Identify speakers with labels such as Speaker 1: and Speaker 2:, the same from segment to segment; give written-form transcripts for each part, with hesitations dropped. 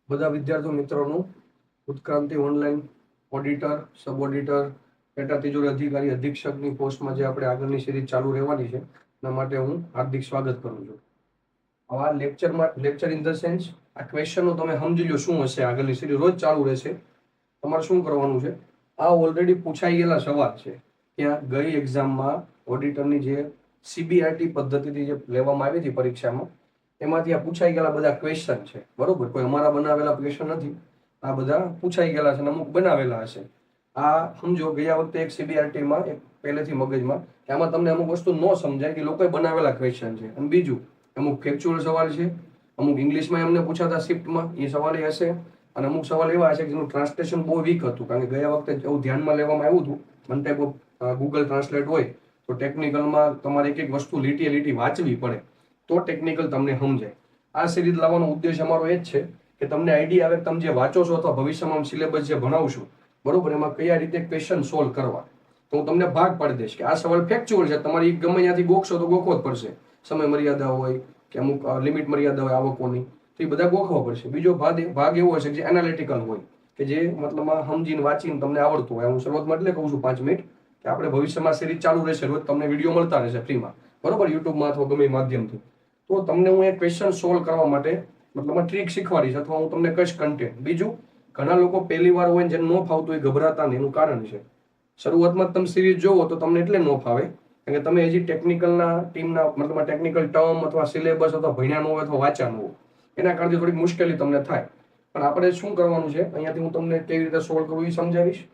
Speaker 1: બધા વિદ્યાર્થી મિત્રોનું ઉત્ક્રાંતિ ઓનલાઈન ઓડિટર, સબ ઓડિટર, પેટા તિજોરી અધિકારી, અધિક્ષકની પોસ્ટમાં જે આપણે આગળની સિરીઝ ચાલુ રહેવાની છે એના માટે હું હાર્દિક સ્વાગત કરું છું. આ લેક્ચર ઇન ધ સેન્સ આ ક્વેશ્ચનો તમે સમજી લો શું હશે. આગળની સિરીઝ રોજ ચાલુ રહેશે. તમારે શું કરવાનું છે, આ ઓલરેડી પૂછાઈ ગયેલા સવાલ છે. ત્યાં ગઈ એક્ઝામમાં ઓડિટરની જે સીબીઆરટી પદ્ધતિથી જે લેવામાં આવી હતી પરીક્ષામાં, એમાંથી આ પૂછાઈ ગયેલા બધા ક્વેશ્ચન છે. બરોબર, કોઈ અમારા બનાવેલા ક્વેશ્ચન નથી. આ બધા પૂછાઈ ગયેલા છે અને અમુક બનાવેલા હશે. આ સમજો, ગયા વખતે એક સીબીઆરટીમાં એક પહેલેથી મગજમાં કે આમાં તમને અમુક વસ્તુ ન સમજાય કે લોકોએ બનાવેલા ક્વેશ્ચન છે. અને બીજું, અમુક ફેક્ચ્યુઅલ સવાલ છે, અમુક ઇંગ્લિશમાં એમને પૂછાતા શિફ્ટમાં એ સવાલ હશે, અને અમુક સવાલ એવા હશે કે જેનું ટ્રાન્સલેશન બહુ વીક હતું. કારણ કે ગયા વખતે એવું ધ્યાનમાં લેવામાં આવ્યું હતું, one type of Google translate હોય તો ટેકનિકલમાં તમારે એક એક વસ્તુ લીટીએ લીટી વાંચવી પડે તો ટેકનિકલ તમને સમજાય. આ સિરીઝ લાવવાનો ઉદ્દેશ અમારો એ જ છે કે તમને આઈડિયા આવે, તમે જે વાંચો છો અથવા ભવિષ્યમાં સિલેબસ જે ભણાવશું, બરોબર, એમાં કયા રીતે ક્વેશ્ચન સોલ્વ કરવા. તો હું તમને ભાગ પાડી દઈશ કે આ સવાલ ફેક્ચ્યુઅલ છે, તમારી ગમે ત્યાંથી ગોખશો તો ગોખવો જ પડશે. સમય મર્યાદા હોય કે અમુક લિમિટ મર્યાદા હોય આવકોની, તો એ બધા ગોખવા પડશે. બીજો ભાગ એવો હશે કે જે એનાલિટિકલ હોય, કે જે મતલબમાં સમજીને વાંચીને તમને આવડતું હોય. હું શરૂઆતમાં એટલે કહું છું 5 મિનિટ કે આપણે ભવિષ્યમાં સિરીઝ ચાલુ રહેશે, રોજ તમને વિડીયો મળતા રહેશે ફ્રીમાં, બરોબર, યુટ્યુબમાં અથવા ગમે માધ્યમથી. તો તમને હું એ ક્વેશ્ચન સોલ્વ કરવા માટે મતલબ ટ્રીક શીખવાડીશ અથવા હું તમને કહીશ કન્ટેન્ટ. બીજું, ઘણા લોકો પહેલી વાર હોય જેને ન ફાવતું એ ગભરાતા નહીં. એનું કારણ છે, શરૂઆતમાં તમે સિરીઝ જોવો તો તમને એટલે ન ફાવે કારણ કે તમે હજી ટેકનિકલના ટીમના મતલબ ટેકનિકલ ટર્મ અથવા સિલેબસ અથવા ભણ્યા ન હોય અથવા વાંચ્યા ન હોય, એના કારણે થોડીક મુશ્કેલી તમને થાય. પણ આપણે શું કરવાનું છે, અહીંયાથી હું તમને કેવી રીતે સોલ્વ કરવું એ સમજાવીશ.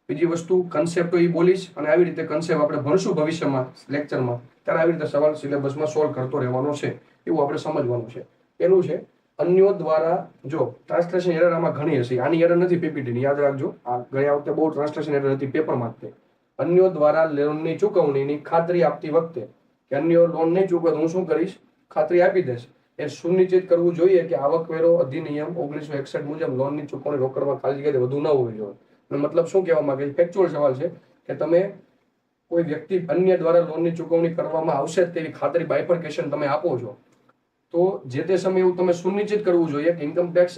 Speaker 1: બીજી વસ્તુ, કન્સેપ્ટ એ બોલીશ, અને આવી રીતે કન્સેપ્ટ આપણે ભણશું ભવિષ્યમાં લેક્ચરમાં, ત્યારે આવી રીતે સવાલ સિલેબસમાં સોલ્વ કરતો રહેવાનો છે. એવું આપણે સમજવાનું છે. પેલું છે, અન્યો દ્વારા, જો ટ્રાન્સલેશન એરર આમાં ઘણી હશે, આની એરર નથી પીપીટીની, યાદ રાખજો. આ ગયા વખતે બહુ ટ્રાન્સલેશન એરર હતી પેપરમાં જ. અન્યો દ્વારા લોનની ચૂકવણીની ખાતરી આપતી વખતે કે અન્યો લોન નહીં ચૂકવે તો હું શું કરીશ, ખાતરી આપી દઈશ. એ સુનિશ્ચિત કરવું જોઈએ કે આવકવેરો અધિનિયમ 1961 મુજબ લોનની ચૂકવણી રોકડમાં ખાલી જગ્યાએ વધુ ન હોવી જોઈએ. મતલબ શું કહેવા માંગે છે, ફેક્ચ્યુઅલ સવાલ છે કે તમે કોઈ વ્યક્તિ અન્ય દ્વારા લોનની ચૂકવણી કરવામાં આવશે તેવી ખાતરી બાયફર્કેશન તમે આપો છો, તો જે તે સમયે એવું તમે સુનિશ્ચિત કરવું જોઈએ કે ઇન્કમ ટેક્સ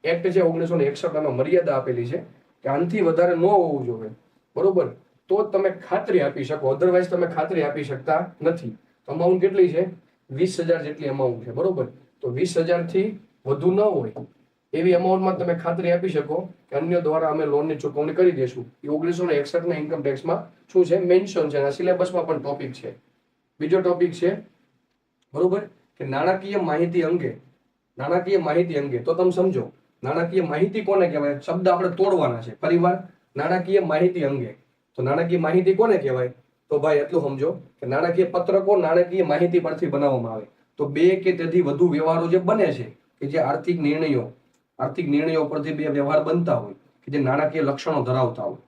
Speaker 1: એક્ટ છે 1961 માં મર્યાદા આપેલી છે કે આનાથી વધારે ન હોવું જોઈએ, બરોબર, તો જ તમે ખાતરી આપી શકો. અધરવાઇઝ તમે ખાતરી આપી શકતા નથી. અમાઉન્ટ કેટલી છે, 20,000 જેટલી અમાઉન્ટ છે, બરોબર. તો 20,000 થી વધુ ન હોય એવી અમાઉન્ટમાં તમે ખાતરી આપી શકો કે અન્ય દ્વારા અમે લોનની ચૂકવણી કરી દઈશું. એ 1961 ના ઇન્કમ ટેક્સમાં શું છે, મેન્શન છે. સિલેબસમાં પણ ટોપિક છે. બીજો ટોપિક છે, બરોબર, કે નાણાકીય માહિતી અંગે. તો તમે સમજો, નાણાકીય માહિતી કોને કહેવાય? શબ્દ આપણે તોડવાના છે. પરિવાર, નાણાકીય માહિતી અંગે. તો નાણાકીય માહિતી કોને કહેવાય? તો ભાઈ એટલું સમજો કે નાણાકીય પત્રકો નાણાકીય માહિતી પરથી બનાવવામાં આવે. તો બે કે તેથી વધુ વ્યવહારો જે બને છે, કે જે આર્થિક નિર્ણયો પરથી બે વ્યવહાર બનતા હોય, કે જે નાણાકીય લક્ષણો ધરાવતા હોય,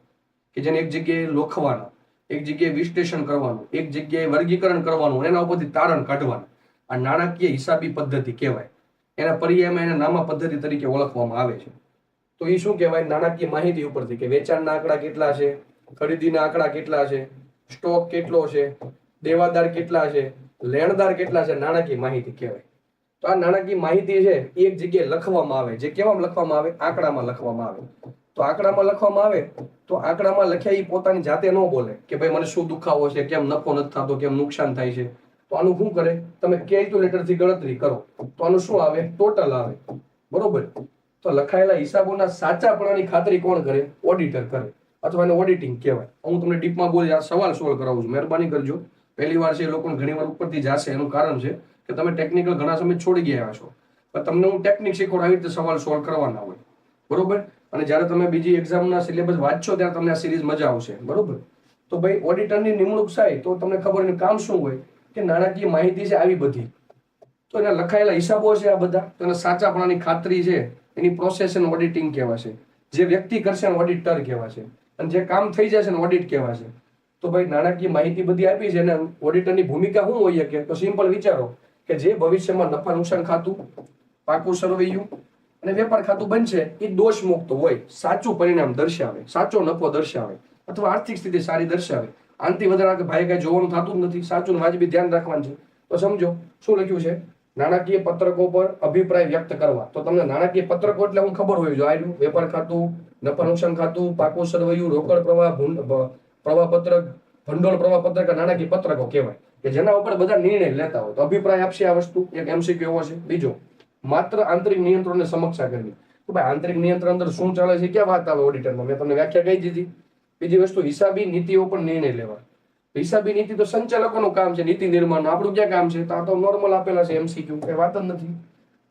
Speaker 1: કે જેને એક જગ્યાએ લોખવાના, એક જગ્યાએ વિશ્લેષણ કરવાનું, એક જગ્યાએ વર્ગીકરણ કરવાનું, એના ઉપરથી તારણ કાઢવાનું, આ નાણાકીય હિસાબી પદ્ધતિ કહેવાય. એના પર્યાયમાં એને નામા પદ્ધતિ તરીકે ઓળખવામાં આવે છે. તો એ શું કહેવાય, નાણાકીય માહિતી ઉપરથી, કે વેચાણના આંકડા કેટલા છે, ખરીદીના આંકડા કેટલા છે, સ્ટોક કેટલો છે, દેવાદાર કેટલા છે, લેણદાર કેટલા છે, નાણાકીય માહિતી કહેવાય. તો આ નાણાકીય માહિતી છે એ એક જગ્યાએ લખવામાં આવે. જે કેવામાં લખવામાં આવે, આંકડામાં લખવામાં આવે. તો આંકડામાં લખવામાં આવે તો આંકડામાં લખ્યા એ પોતાની જાતે ન બોલે કે ભાઈ મને શું દુખાવો છે, કેમ નફો નથી થતો, કેમ નુકસાન થાય છે. તો આનું શું કરે, તમે કેલ્ક્યુલેટરથી ગણતરી કરો તો આનું શું આવે, ટોટલ આવે, બરોબર. તો લખાયેલા હિસાબોના સાચાપણાની ખાતરી કોણ કરે? ઓડિટર કરે, અથવા એને ઓડિટિંગ કહેવાય. હું તમને ડીપમાં બોલી આ સવાલ સોલ્વ કરાવું છું, મહેરબાની કરજો. પહેલી વાર છે એ લોકોને ઘણી વાર ઉપરથી જશે. એનું કારણ છે કે તમે ટેકનિકલ ઘણા સમય છોડી ગયા છો, પણ તમને હું ટેકનિક શીખવાડું, આવી રીતે સવાલ સોલ્વ કરવાના હોય, બરોબર. અને જ્યારે તમે બીજી એક્ઝામના સિલેબસ વાંચશો ત્યારે તમને આ સિરીઝ મજા આવશે, બરોબર. તો ભાઈ ઓડિટરની નિમણૂક થાય તો તમને ખબર એનું કામ શું હોય, કે નાણાકીય માહિતી છે આવી બધી, તો એના લખાયેલા હિસાબો છે આ બધા, તો એના સાચાપણાની ખાતરી છે, એની પ્રોસેસ એને ઓડિટિંગ કહેવાશે. જે વ્યક્તિ કરશે એને ઓડિટર કહેવાશે, અને જે કામ થઈ જશે એને ઓડિટ કહેવાશે. તો ભાઈ નાણાકીય માહિતી બધી આપી છે, અને ઓડિટરની ભૂમિકા શું હોય કે, તો સિમ્પલ વિચારો કે જે ભવિષ્યમાં નફા નુકસાન ખાતું, પાકું સરવૈયું અને વેપાર ખાતું બનશે એ દોષ મુક્ત હોય, સાચું પરિણામ દર્શાવે, સાચો નફો દર્શાવે, અથવા આર્થિક સ્થિતિ સારી દર્શાવે. આનાથી વધારે કે ભાઈ કઈ જોવાનું થતું જ નથી, સાચું વાજબી ધ્યાન રાખવાનું છે. તો સમજો શું લખ્યું છે, નાણાકીય પત્રકો પર અભિપ્રાય વ્યક્ત કરવા. તો તમને નાણાકીય પત્રકો એટલે હું ખબર હોવી જોઈએ. આયલું વેપાર ખાતું, નફા નુકસાન ખાતું, પાકું સરવૈયું, રોકડ પ્રવાહ, પ્રવાહ પત્રક, ભંડોળ પ્રવાહ પત્રક, નાણાકીય પત્રકો કહેવાય કે જેના ઉપર બધા નિર્ણય લેતા હોય. તો અભિપ્રાય આપશે આ વસ્તુ. એક MCQ એવો છે. બીજો, માત્ર આંતરિક નિયંત્રણને સમીક્ષા કરવી. તો ભાઈ આંતરિક નિયંત્રણ અંદર શું ચાલે છે, ક્યાં વાત આવે ઓડિટરમાં? મેં તમને વ્યાખ્યા કહી દીધી. બીજી વસ્તુ, હિસાબી નીતિઓ પર નિર્ણય લેવા. હિસાબી નીતિ તો સંચાલકોનું કામ છે, નીતિ નિર્માણનું. આપણું ક્યાં કામ છે? તો આ તો નોર્મલ આપેલા છે MCQ, કઈ વાત જ નથી.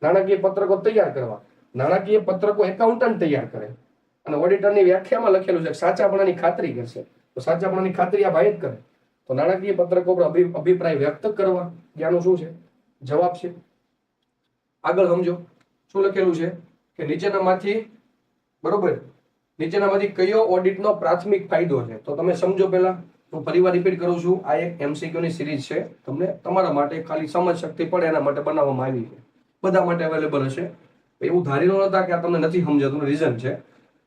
Speaker 1: નાણાકીય પત્રકો તૈયાર કરવા. નાણાકીય પત્રકો એકાઉન્ટન્ટ તૈયાર કરે અને ઓડિટરની વ્યાખ્યામાં લખેલું છે સાચાપણાની ખાતરી કરશે. તો સાચાપણાની ખાતરી આ ભાઈ જ કરે. તો નાણાકીય પત્રકો પર અભિપ્રાય વ્યક્ત કરવા, ત્યાંનું શું છે? જવાબ છે. આગળ સમજો શું લખેલું છે કે નીચેનામાંથી, બરોબર, નીચેનામાંથી કયો ઓડિટનો પ્રાથમિક ફાયદો છે? તો તમે સમજો. પહેલા હું ફરીવાર રિપીટ કરું છું, આ એક MCQ ની સિરીઝ છે. તમને તમારા માટે ખાલી સમજ શક્તિ પડે એના માટે બનાવવામાં આવી છે. બધા માટે અવેલેબલ હશે. એવું ધારી ન હતા કે આ તમને નથી સમજાતું. રીઝન છે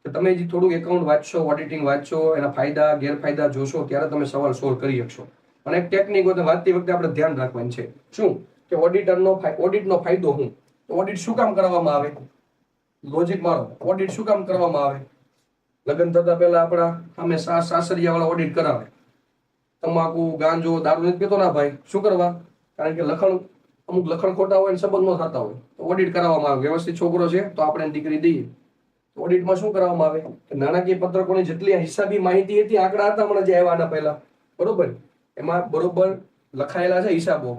Speaker 1: કે તમે જે થોડુંક એકાઉન્ટ વાંચશો, ઓડિટિંગ વાંચશો, એના ફાયદા ગેરફાયદા જોશો ત્યારે તમે સવાલ સોલ્વ કરી શકશો. અને એક ટેકનિક વાંચતી વખતે આપણે ધ્યાન રાખવાનું છે. શું કે ઓડિટનો ફાયદો શું? ઓડિટ શું કામ કરવામાં આવે? લોજિક મારો. ઓડિટ શું કામ કરવામાં આવે? લગ્ન થતા પહેલા આપણા સામે સાસરિયા વાળા ઓડિટ કરાવે. તમાકુ, ગાંજો, દારૂ નથી પીતો ના ભાઈ. શું કરવા? કારણ કે અમુક લખણ ખોટા હોય ને સંબંધ ન થતા હોય તો ઓડિટ કરાવવામાં આવે. વ્યવસ્થિત છોકરો છે તો આપણે દીકરી દઈએ. ઓડિટમાં શું કરવામાં આવે કે નાણાકીય પત્રકોની જેટલી હિસાબી માહિતી હતી, આંકડા હતા હમણાં જે આવ્યા આના પહેલા, બરોબર, એમાં બરોબર લખાયેલા છે હિસાબો.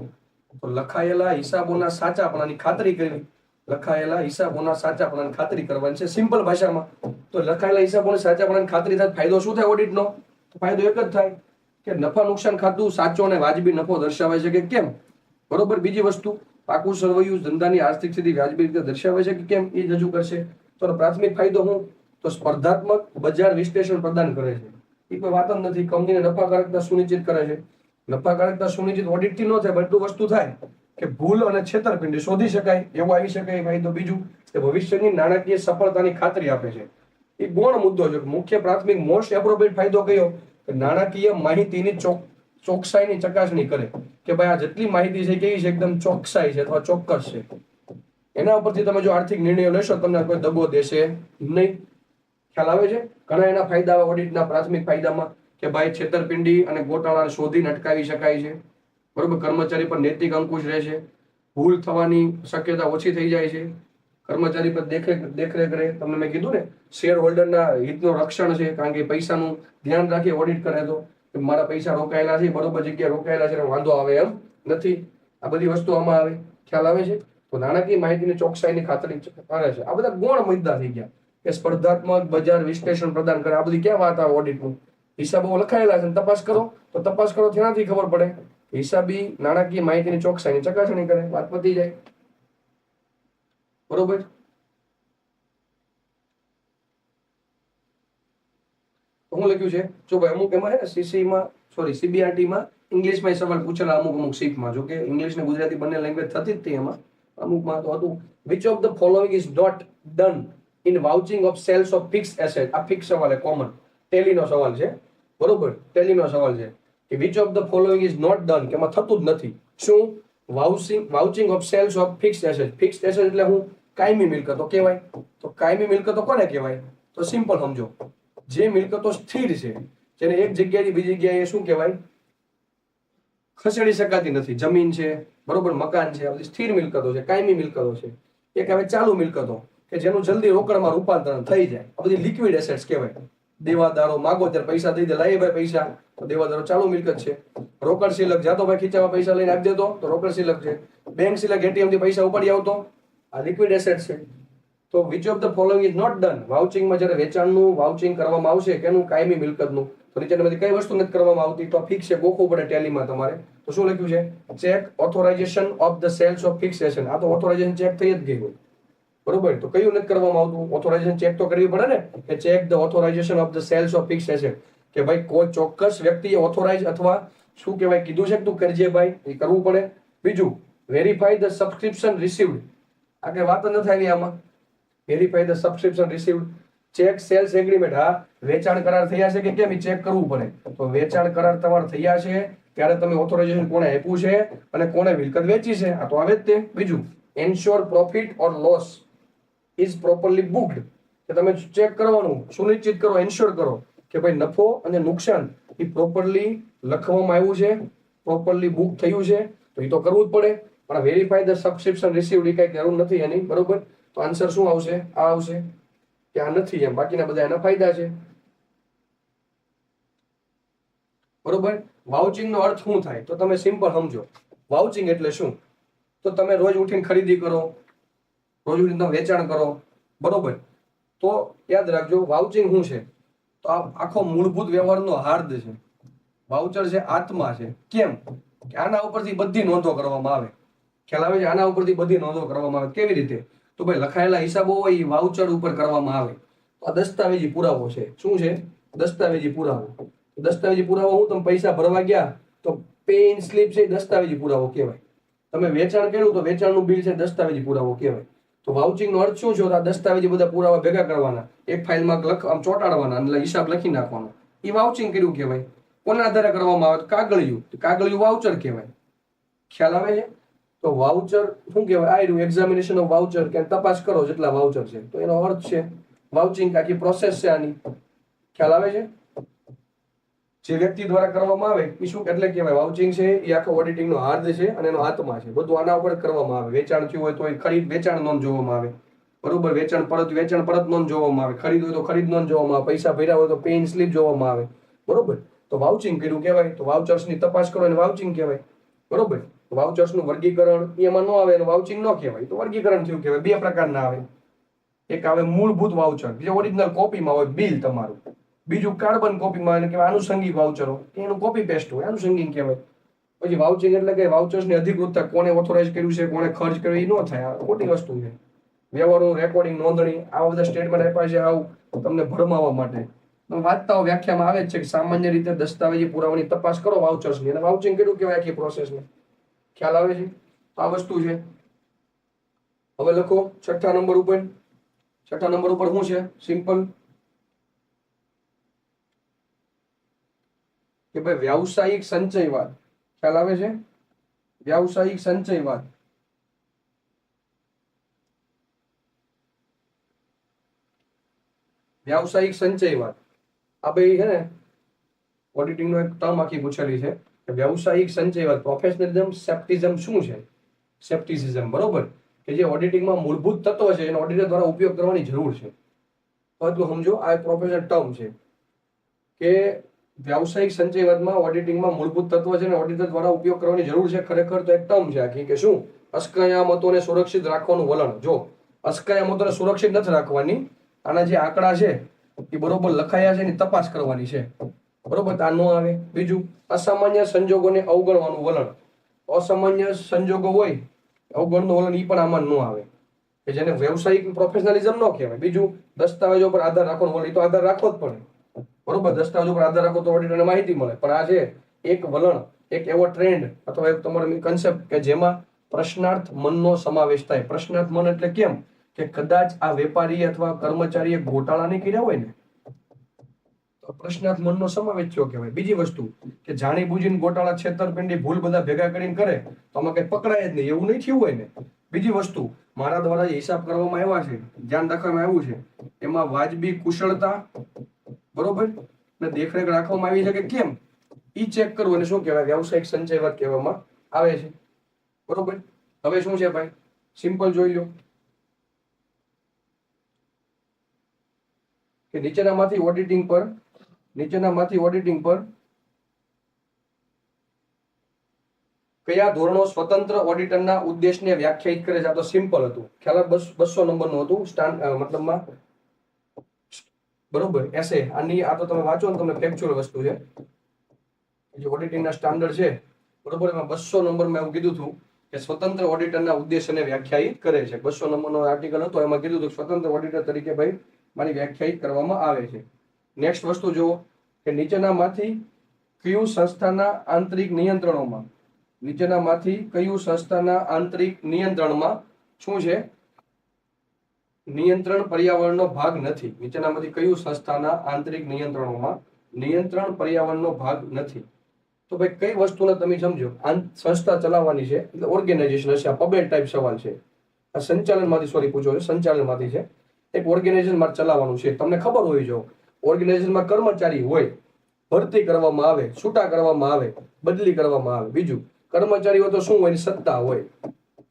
Speaker 1: તો લખાયેલા હિસાબોના સાચાપણાની ખાતરી કરવી. લખાયેલા હિસાબોના સાચાપણાની ખાતરી કરવાની છે સિમ્પલ ભાષામાં. તો લખાયેલા હિસાબોની સાચાપણાની ખાતરી થાય, ફાયદો શું થાય ઓડિટનો? તો ફાયદો એક જ થાય કે નફા નુકસાન ખાતું સાચો અને વાજબી નફો દર્શાવે છે કે કેમ, બરોબર. બીજી વસ્તુ, પાકું સરવૈયું ધંધાની આર્થિક સ્થિતિ વાજબી રીતે દર્શાવે છે કે કેમ, એ રજૂ કરશે. તો પ્રાથમિક ફાયદો શું? તો સ્પર્ધાત્મક બજાર વિશ્લેષણ પ્રદાન કરે છે. એ કોઈ વાત જ નથી. કંપનીને નફાકારકતા સુનિશ્ચિત કરે છે. નફાકારકતા સુનિશ્ચિત ઓડિટથી ન થાય, બધું વસ્તુ થાય કે ભૂલ અને છેતરપિંડી શોધી શકાય, એવું આવી શકાય ફાયદો. બીજું કે ભવિષ્યની નાણાકીય સફળતાની ખાતરી આપે છે. એ ગૌણ મુદ્દો છે. મુખ્ય પ્રાથમિક મોસ્ટ એપ્રોપ્રિએટ ફાયદો કયો? કે નાણાકીય માહિતીની ચોકસાઈની ચકાસણી કરે કે ભાઈ આ જેટલી માહિતી છે કેવી છે, એકદમ ચોકસાઈ છે અથવા ચોક્કસ છે. એના ઉપરથી તમે જો આર્થિક નિર્ણયો લેશો તમને કોઈ દબો દેશે નહીં. ખ્યાલ આવે છે? ઘણા એના ફાયદા ઓડિટના પ્રાથમિક ફાયદામાં કે ભાઈ છેતરપિંડી અને ગોટાળા શોધીને અટકાવી શકાય છે, બરોબર. કર્મચારી પર નૈતિક અંકુશ રહે છે. ભૂલ થવાની શક્યતા ઓછી થઈ જાય છે. કર્મચારી પર દેખરેખ રહે. તમને મેં કીધું ને, શેર હોલ્ડરના હિતનું રક્ષણ છે. કારણ કે પૈસાનું ધ્યાન રાખી ઓડિટ કરે તો મારા પૈસા રોકાયેલા છે, બરોબર જગ્યાએ રોકાયેલા છે, વાંધો આવે એમ નથી. આ બધી વસ્તુ આમાં આવે. ખ્યાલ આવે છે? તો નાણાકીય માહિતીની ચોકસાઈની ખાતરી કરે છે. આ બધા ગૌણ મુદ્દા થઈ ગયા કે સ્પર્ધાત્મક બજાર વિશ્લેષણ પ્રદાન કરે. આ બધી ક્યાં વાત આવે ઓડિટનું? હિસાબો લખાયેલા છે, તપાસ કરો. તો તપાસ કરો તેનાથી ખબર પડે. હિસાબી નાણાકીય માહિતીની ચોકસાઈની ચકાસણી કરે, વાત પતી જાય, બરોબર. હું લખ્યું છે જો ભાઈ, અમુક એમાં છે સીસીમાં, સોરી CBRT-માં ઇંગ્લિશમાં સવાલ પૂછેલા અમુક સીટમાં. જો કે ઇંગ્લિશ ને ગુજરાતી બંને લેંગ્વેજ થતી જ હતી એમાં. અમુકમાં તો હતું, which of the following is not done in vouching of sales of fix asset. આ ફિક્સ સવાલ છે, કોમન ટેલીનો સવાલ છે, બરોબર. ટેલીનો સવાલ છે કે which of the following is not done, કે એમાં થતું જ નથી. શું? Vouching of sales of fix asset. Fix asset એટલે હું? કાયમી મિલકતો કહેવાય. તો કાયમી મિલકતો કોને કહેવાય? તો સિમ્પલ સમજો, જે મિલકતો સ્થિર છે, જેને એક જગ્યાએથી બીજી જગ્યાએ શું કહેવાય? ખસેડી શકાતી નથી. જમીન છે, બરોબર, મકાન છે, આ બધી સ્થિર મિલકતો છે, કાયમી મિલકતો છે. એક હવે ચાલુ મિલકતો કે જેનું જલ્દી રોકડમાં રૂપાંતરણ થઈ જાય, આ બધી લિક્વિડ એસેટ્સ કહેવાય. દેવાદારો માગો ત્યારે પૈસા દઈ દે, લાઈએ ભાઈ પૈસા, તો દેવાદારો ચાલુ મિલકત છે. રોકડ સિલક, જાતો ભાઈ ખીચામાં પૈસા લઈને આપી દેતો, તો રોકડ સિલક છે. બેંક સિલક, ATM થી પૈસા ઉપાડી આવતો, આ લિક્વિડ એસેટ છે. તો which of the following is not done? વાઉચિંગમાં જ્યારે વેચાણનું વાઉચિંગ કરવામાં આવશે, કેનું? કાયમી મિલકતનું. તો નીચેનામાંથી કઈ વસ્તુ નથી કરવામાં આવતી? તો ફિક્સ છે, ગોખવું પડે ટેલીમાં તમારે. તો શું લખ્યું છે? Check authorization of the sales of fix asset. આ તો ઓથોરાઇઝેશન ચેક થઈ જ ગઈ હોય, બરોબર. તો કયું નથી કરવામાં આવતું? ઓથોરાઇઝેશન ચેક તો કરવી પડે ને, કે check the authorization of the sales of fix asset. કે ભાઈ કોઈ ચોક્કસ વ્યક્તિએ ઓથોરાઇઝ અથવા શું કહેવાય કીધું છે કે તું કરજે ભાઈ, એ કરવું પડે. બીજું, વેરીફાઈ ધ સબસ્ક્રિપ્શન રિસીવ્ડ. આ કઈ વાત નથી આવી આમાં. Verify the subscription received. Check sales agreement. હા, વેચાણ કરાર થયા છે કે કેમ, એ ચેક કરવું પડે. તો વેચાણ કરાર તમારા થયા છે ત્યારે તમે ઓથોરાઇઝેશન કોને આપ્યું છે અને કોને મિલકત વેચી છે, આ તો આવે જ તે. બીજું, ensure profit or loss is properly booked, કે તમે ચેક કરવાનું, સુનિશ્ચિત કરો, એન્શ્યોર કરો કે ભાઈ નફો અને નુકસાન એ પ્રોપરલી લખવામાં આવ્યું છે, પ્રોપરલી બુક થયું છે. તો એ તો કરવું જ પડે. પણ વેરીફાઈ ધ સબસ્ક્રિપ્શન રિસીવ્ડ એ કઈ જરૂર નથી એની, બરોબર. તો આન્સર શું આવશે? આ આવશે કે આ નથી, એમ બાકીના બધા એના ફાયદા છે, બરોબર. વાઉચિંગ નો અર્થ શું થાય તો તમે સિમ્પલ સમજો. વાઉચિંગ એટલે શું? તો તમે રોજ ઉઠીને ખરીદી કરો, રોજ ઉઠીને તમે વેચાણ કરો, બરોબર. તો યાદ રાખજો વાઉચિંગ શું છે, તો આ આખો મૂળભૂત વ્યવહારનો હાર્દ છે. વાઉચર છે આત્મા છે. કેમ કે આના ઉપરથી બધી નોંધો કરવામાં આવે. ખ્યાલ આવે છે? આના ઉપરથી બધી નોંધો કરવામાં આવે. કેવી રીતે? તો ભાઈ લખાયેલા હિસાબો હોય એ વાઉચર ઉપર કરવામાં આવે. આ દસ્તાવેજી પુરાવો છે. શું છે? દસ્તાવેજી પુરાવો. દસ્તાવેજી પુરાવો હું તમે પૈસા ભરવા ગયા તો પે ઇન સ્લીપ છે, દસ્તાવેજી પુરાવો કહેવાય. તમે વેચાણ કર્યું તો વેચાણનું બિલ છે, દસ્તાવેજી પુરાવો કહેવાય. તો વાઉચિંગ નો અર્થ શું છે? આ દસ્તાવેજી બધા પુરાવા ભેગા કરવાના, એક ફાઇલમાં આમ ચોંટાડવાના અને હિસાબ લખી નાખવાનો. એ વાઉચિંગ કર્યું કહેવાય. કોના આધારે કરવામાં આવે? કાગળિયું. કાગળિયું વાઉચર કહેવાય. ખ્યાલ આવે છે? તો વાઉચર શું કહેવાય? આ રહ્યું એક્ઝામિનેશન ઓફ વાઉચર, કે તપાસ કરો જેટલા વાઉચર છે, તો એનો અર્થ છે વાઉચિંગ. આખી પ્રોસેસ છે આની. ખ્યાલ આવે છે? જે વ્યક્તિ દ્વારા કરવામાં આવે એ શું એટલે કહેવાય? વાઉચિંગ છે એ આખો ઓડિટિંગ નો હાર્દ છે અને એનો આત્મા છે. બધું આના ઉપર કરવામાં આવે. વેચાણ થયું હોય તો ખરીદ વેચાણ નોંધ જોવામાં આવે, બરોબર. વેચાણ પરત નોંધ જોવામાં આવે. ખરીદ હોય તો ખરીદ નોંધ જોવામાં આવે. પૈસા ભર્યા હોય તો પે ઇન સ્લીપ જોવામાં આવે, બરોબર. તો વાઉચિંગ કર્યું કહેવાય. તો વાઉચર્સ ની તપાસ કરો એને વાઉચિંગ કહેવાય, બરોબર. વાઉચર્સ નું વર્ગીકરણ એમાં ન આવે, એનું વાઉચિંગ ન કહેવાય. તો વર્ગીકરણ થયું કહેવાય. બે પ્રકારના આવે. એક આવે મૂળભૂત વાઉચર, જે ઓરિજિનલ કોપીમાં હોય, બિલ તમારું. બીજું કાર્બન કોપીમાં એને કહેવાય આનુષંગિક વાઉચરો, એનું કોપી પેસ્ટ હોય, આનુષંગિક કહેવાય. પછી વાઉચિંગ એટલે કે વાઉચર્સની અધિકૃતતા, કોને ઓથોરાઇઝ કર્યું છે, કોને ખર્ચ કર્યો, એ ન થાય. આ ખોટી વસ્તુ છે. વ્યવહારનું રેકોર્ડિંગ, નોંધણી, આવા બધા સ્ટેટમેન્ટ આપ્યા છે આવું તમને ભરમાવવા માટે. વાંચતા હો વ્યાખ્યામાં આવે છે કે સામાન્ય રીતે દસ્તાવેજી પુરાવાની તપાસ કરો વાઉચર્સની, અને વાઉચિંગ કર્યું કહેવાય આખી પ્રોસેસને. ખ્યાલ આવે છે? આ વસ્તુ છે. હવે લખો છઠ્ઠા નંબર ઉપર. છઠ્ઠા નંબર ઉપર શું છે? સિમ્પલ કે ભાઈ વ્યાવસાયિક સંચયવાદ. ખ્યાલ આવે છે? વ્યાવસાયિક સંચયવાદ. વ્યાવસાયિક સંચયવાદ આ ભાઈ છે ને ઓડિટિંગ નો એક ટર્મ આખી પૂછેલી છે કે વ્યાવસાયિક સંચયવાદ. પ્રોફેશનલિઝમ, સેપ્ટિઝમ શું છે? સેપ્ટિસિઝમ, બરોબર. કે જે ઓડિટિંગમાં મૂળભૂત તત્વ છે એનો ઓડિટર દ્વારા ઉપયોગ કરવાની જરૂર છે. તો એટલું સમજો, આ એક પ્રોફેશનલ ટર્મ છે કે વ્યાવસાયિક સંચયવાદમાં ઓડિટિંગમાં મૂળભૂત તત્વ છે ને ઓડિટર દ્વારા ઉપયોગ કરવાની જરૂર છે. ખરેખર તો એક ટર્મ છે આખી, કે શું? અસ્કયામતોને સુરક્ષિત રાખવાનું વલણ. જો અસ્કયામતોને સુરક્ષિત નથી રાખવાની, આના જે આંકડા છે એ બરોબર લખાયા છે એની તપાસ કરવાની છે, બરોબર. આ ન આવે. બીજું, અસામાન્ય સંજોગોને અવગણવાનું વલણ. અસામાન્ય સંજોગો હોય, અવગણનું વલણ, એ પણ આમાં ન આવે, કે જેને વ્યવસાયિક પ્રોફેશનલિઝમ ન કહેવાય. બીજું, દસ્તાવેજો પર આધાર રાખવાનો વલણ. એ તો આધાર રાખવો જ પડે, બરોબર. દસ્તાવેજો પર આધાર રાખો તો ઓડિટરને માહિતી મળે. પણ આ છે એક વલણ, એક એવો ટ્રેન્ડ અથવા એક તમારો કન્સેપ્ટ કે જેમાં પ્રશ્નાર્થ મનનો સમાવેશ થાય. પ્રશ્નાર્થ મન એટલે કેમ? કે કદાચ આ વેપારી અથવા કર્મચારીએ ગોટાળા નહીં કર્યા હોય ને તો પ્રશ્નાર્થ મનનો સમાવેશ થયો કહેવાય. બીજી વસ્તુ કે જાણી બુજીને ગોટાળા, છેતરપિંડી, ભૂલ બધા ભેગા કરીને કરે તો આમાં કઈ પકડાય જ નહીં, એવું નહીં થયું હોય ને. બીજી વસ્તુ, મારા દ્વારા જે હિસાબ કરવામાં આવ્યા છે, ધ્યાન રાખવામાં આવ્યું છે, એમાં વાજબી કુશળતા, બરોબર, ને દેખરેખ રાખવામાં આવી છે કે કેમ, ઈ ચેક કરવું. અને શું કહેવાય? વ્યાવસાયિક સંચયવાદ કહેવામાં આવે છે, બરોબર. હવે શું છે ભાઈ? સિમ્પલ જોઈ લો કે નીચેનામાંથી ઓડિટિંગ પર કયા ધોરણો સ્વતંત્ર ઓડિટરના ઉદ્દેશને વ્યાખ્યાયિત કરે છે? આ તો સિમ્પલ હતું. ખ્યાલ 200 નંબરનું હતું મતલબમાં, બરોબર. એસે આની આ તો તમે વાંચો ને તમને ફેક્ચ્યુઅલ વસ્તુ છે. જે ઓડિટિંગના સ્ટાન્ડર્ડ છે, બરોબર, એમાં 200 નંબરમાં એવું કીધું હતું કે સ્વતંત્ર ઓડિટરના ઉદ્દેશને વ્યાખ્યાયિત કરે છે. 200 નંબરનો આર્ટિકલ હતો, એમાં કીધું હતું સ્વતંત્ર ઓડિટર તરીકે ભાઈ મારી વ્યાખ્યાયિત કરવામાં આવે છે. નેક્સ્ટ વસ્તુ જુઓ કે નીચેનામાંથી કયું સંસ્થાના આંતરિક નિયંત્રણોમાં શું છે? નિયંત્રણ પર્યાવરણનો ભાગ નથી. નીચેનામાંથી કયું સંસ્થાના આંતરિક નિયંત્રણોમાં નિયંત્રણ પર્યાવરણનો ભાગ નથી? તો ભાઈ કઈ વસ્તુને તમે સમજો, સંસ્થા ચલાવવાની છે એટલે ઓર્ગેનાઇઝેશન હશે. આ પબેટ ટાઈપ સવાલ છે. આ સંચાલનમાંથી સોરી પૂછો છે, સંચાલનમાંથી છે. એક ઓર્ગેનાઇઝેશન માં ચલાવવાનું છે. તમને ખબર હોવી જોઈએ ઓર્ગેનાઇઝેશનમાં કર્મચારી હોય, ભરતી કરવામાં આવે, છૂટા કરવામાં આવે, બદલી કરવામાં આવે. બીજું, કર્મચારીઓ તો શું હોય, એની સત્તા હોય,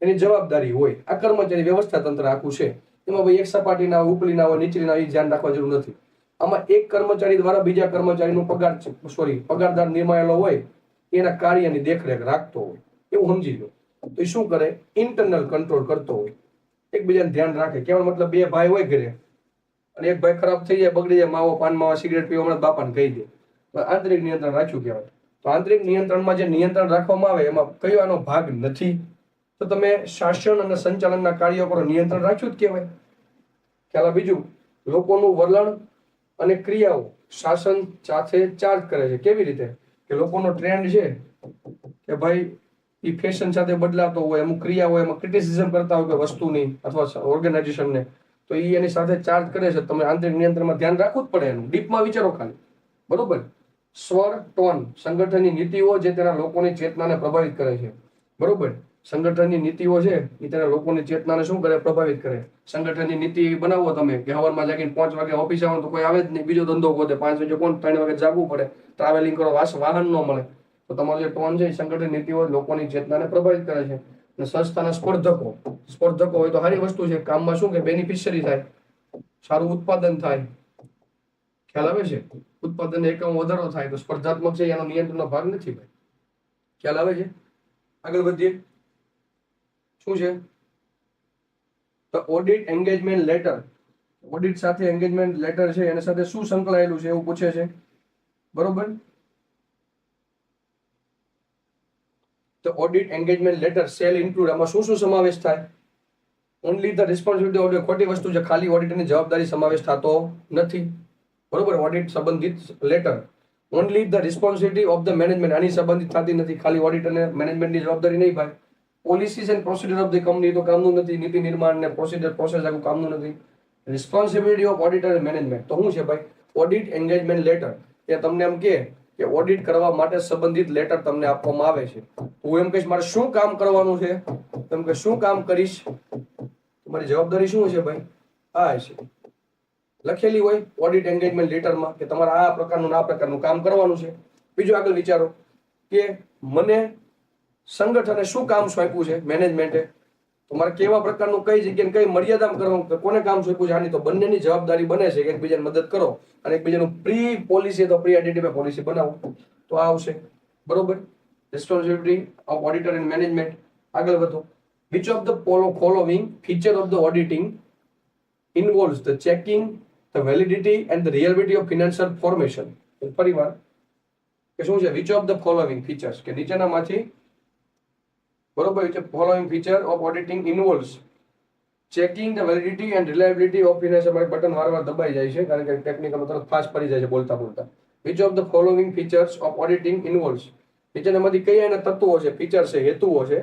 Speaker 1: એની જવાબદારી હોય. આ કર્મચારી વ્યવસ્થા તંત્ર આખું છે. એમાં ભાઈ એક સપાટીના હોય, ઉપલીના હોય, નીચલીના હોય, એ ધ્યાન રાખવા જરૂર નથી. આમાં એક કર્મચારી દ્વારા બીજા કર્મચારીનું પગારદાર નિમાયેલો હોય, એના કાર્યની દેખરેખ રાખતો હોય, એવું સમજી લો. તો એ શું કરે, ઇન્ટરનલ કંટ્રોલ કરતો હોય, એકબીજાને ધ્યાન રાખે. કેવાનો મતલબ, બે ભાઈ હોય ઘરે અને એક ભાઈ ખરાબ થઈ જાય, બગડી જાય, માવો પાન માવા સિગરેટ પીવા હમણાં બાપાને કહી દે, આંતરિક નિયંત્રણ રાખ્યું કહેવાય. તો આંતરિક નિયંત્રણમાં જે નિયંત્રણ રાખવામાં આવે એમાં કયો આનો ભાગ નથી, તો તમે શાસન અને સંચાલનના કાર્યો પર નિયંત્રણ રાખ્યું જ કહેવાય. ખ્યાલ. બીજું, લોકોનું વલણ અને ક્રિયાઓ શાસન સાથે ચાર્જ કરે છે. કેવી રીતે કે લોકોનો ટ્રેન્ડ છે કે ભાઈ એ ફેશન સાથે બદલાતો હોય, અમુક ક્રિયા હોય, એમાં ક્રિટિસિઝમ કરતા હોય કે વસ્તુની અથવા ઓર્ગેનાઇઝેશનને, તો એ એની સાથે ચાર્જ કરે છે. તમે આંતરિક નિયંત્રણમાં ધ્યાન રાખવું જ પડે. એનું ડીપમાં વિચારો ખાલી. બરોબર. સ્વર, ટોન, સંગઠનની નીતિઓ જે તેના લોકોની ચેતનાને પ્રભાવિત કરે છે. બરોબર. સંગઠનની નીતિઓ છે એ તેના લોકોની ચેતનાને શું કરે, પ્રભાવિત કરે. સંગઠનની નીતિ બનાવો તમે કે સવારમાં જાગીને 5 વાગે ઓફિસ આવવાનું, તો કોઈ આવે જ નહીં, બીજો ધંધો ગોતે. 5 વાગે કોણ, 3 વાગે જાગવું પડે, ટ્રાવેલિંગ કરો, વાહન ન મળે. તો તમારો જે ટોન છે એ સંગઠન નીતિઓ લોકોની ચેતનાને પ્રભાવિત કરે છે. અને સંસ્થાના સ્પર્ધકો હોય તો સારી વસ્તુ છે. કામમાં શું કે બેનિફિશિયરી થાય, સારું ઉત્પાદન થાય. ખ્યાલ આવે છે? ઉત્પાદન એકમ વધારો થાય તો સ્પર્ધાત્મક છે, એનો નિયંત્રણનો ભાગ નથી ભાઈ. ખ્યાલ આવે છે? આગળ વધીએ. શું છે તો ઓડિટ એન્ગેજમેન્ટ લેટર. ઓડિટ સાથે એન્ગેજમેન્ટ લેટર છે એના સાથે શું સંકળાયેલું છે એવું પૂછે છે. બરોબર. તો audit engagement letter shall include, આમાં શું શું સમાવેશ થાય? ઓનલી ધ રિસ્પોન્સિબિલિટી ઓફ, ખોટી વસ્તુ છે, ખાલી ઓડિટરની જવાબદારી સમાવેશ થતો નથી. બરોબર. ઓડિટ સંબંધિત letter only the responsibility of the management, આની સંબંધિત થતી નથી, ખાલી ઓડિટ અને મેનેજમેન્ટની જવાબદારી નહીં ભાઈ. Policies and procedure of the company તો કામનું નથી, નીતિ નિર્માણ ને પ્રોસેસ આખું કામનું નથી. Responsibility of auditor and management તો શું છે ભાઈ? ઓડિટ એન્ગેજમેન્ટ લેટર, એ તમને એમ કે ઓડિટ કરવા માટે સંબંધિત લેટર તમને આપવામાં આવે છે. હું એમ કહીશ મારે શું કામ કરવાનું છે, એમ કે શું કામ કરીશ, તમારી જવાબદારી શું છે ભાઈ? આ છે લખેલી હોય ઓડિટ એન્ગેજમેન્ટ લેટરમાં કે તમારે આ પ્રકારનું કામ કરવાનું છે. બીજું આગળ વિચારો કે મને સંગઠને શું કામ સોંપ્યું છે, મેનેજમેન્ટે, તમારે કેવા પ્રકારનું કઈ જગ્યાએ કઈ મર્યાદામાં કરવાનું, કોને કામ સોંપ્યું છે. આની તો બંનેની જવાબદારી બને છે કે એકબીજાને મદદ કરો અને એકબીજાનું પ્રી પોલિસી તો પ્રી આઈડેન્ટિફાઈ પોલિસી બનાવો, તો આ આવશે. બરોબર. Responsibility of auditor and management. આગળ વધો. Which of the following feature of the auditing involves the checking the validity and the reality of financial formation. ફરીવાર કે શું છે? Which of the following features, કે નીચેનામાંથી બરોબર છે. Following feature of auditing involves checking the validity and reliability of financial, button વારંવાર દબાઈ જાય છે કારણ કે ટેકનિકલ તરફ ફાસ્ટ પડી જાય છે બોલતા. Which of the following features of auditing involves, નીચેનામાંથી કયા એના તત્વો છે, ફીચર છે, હેતુઓ છે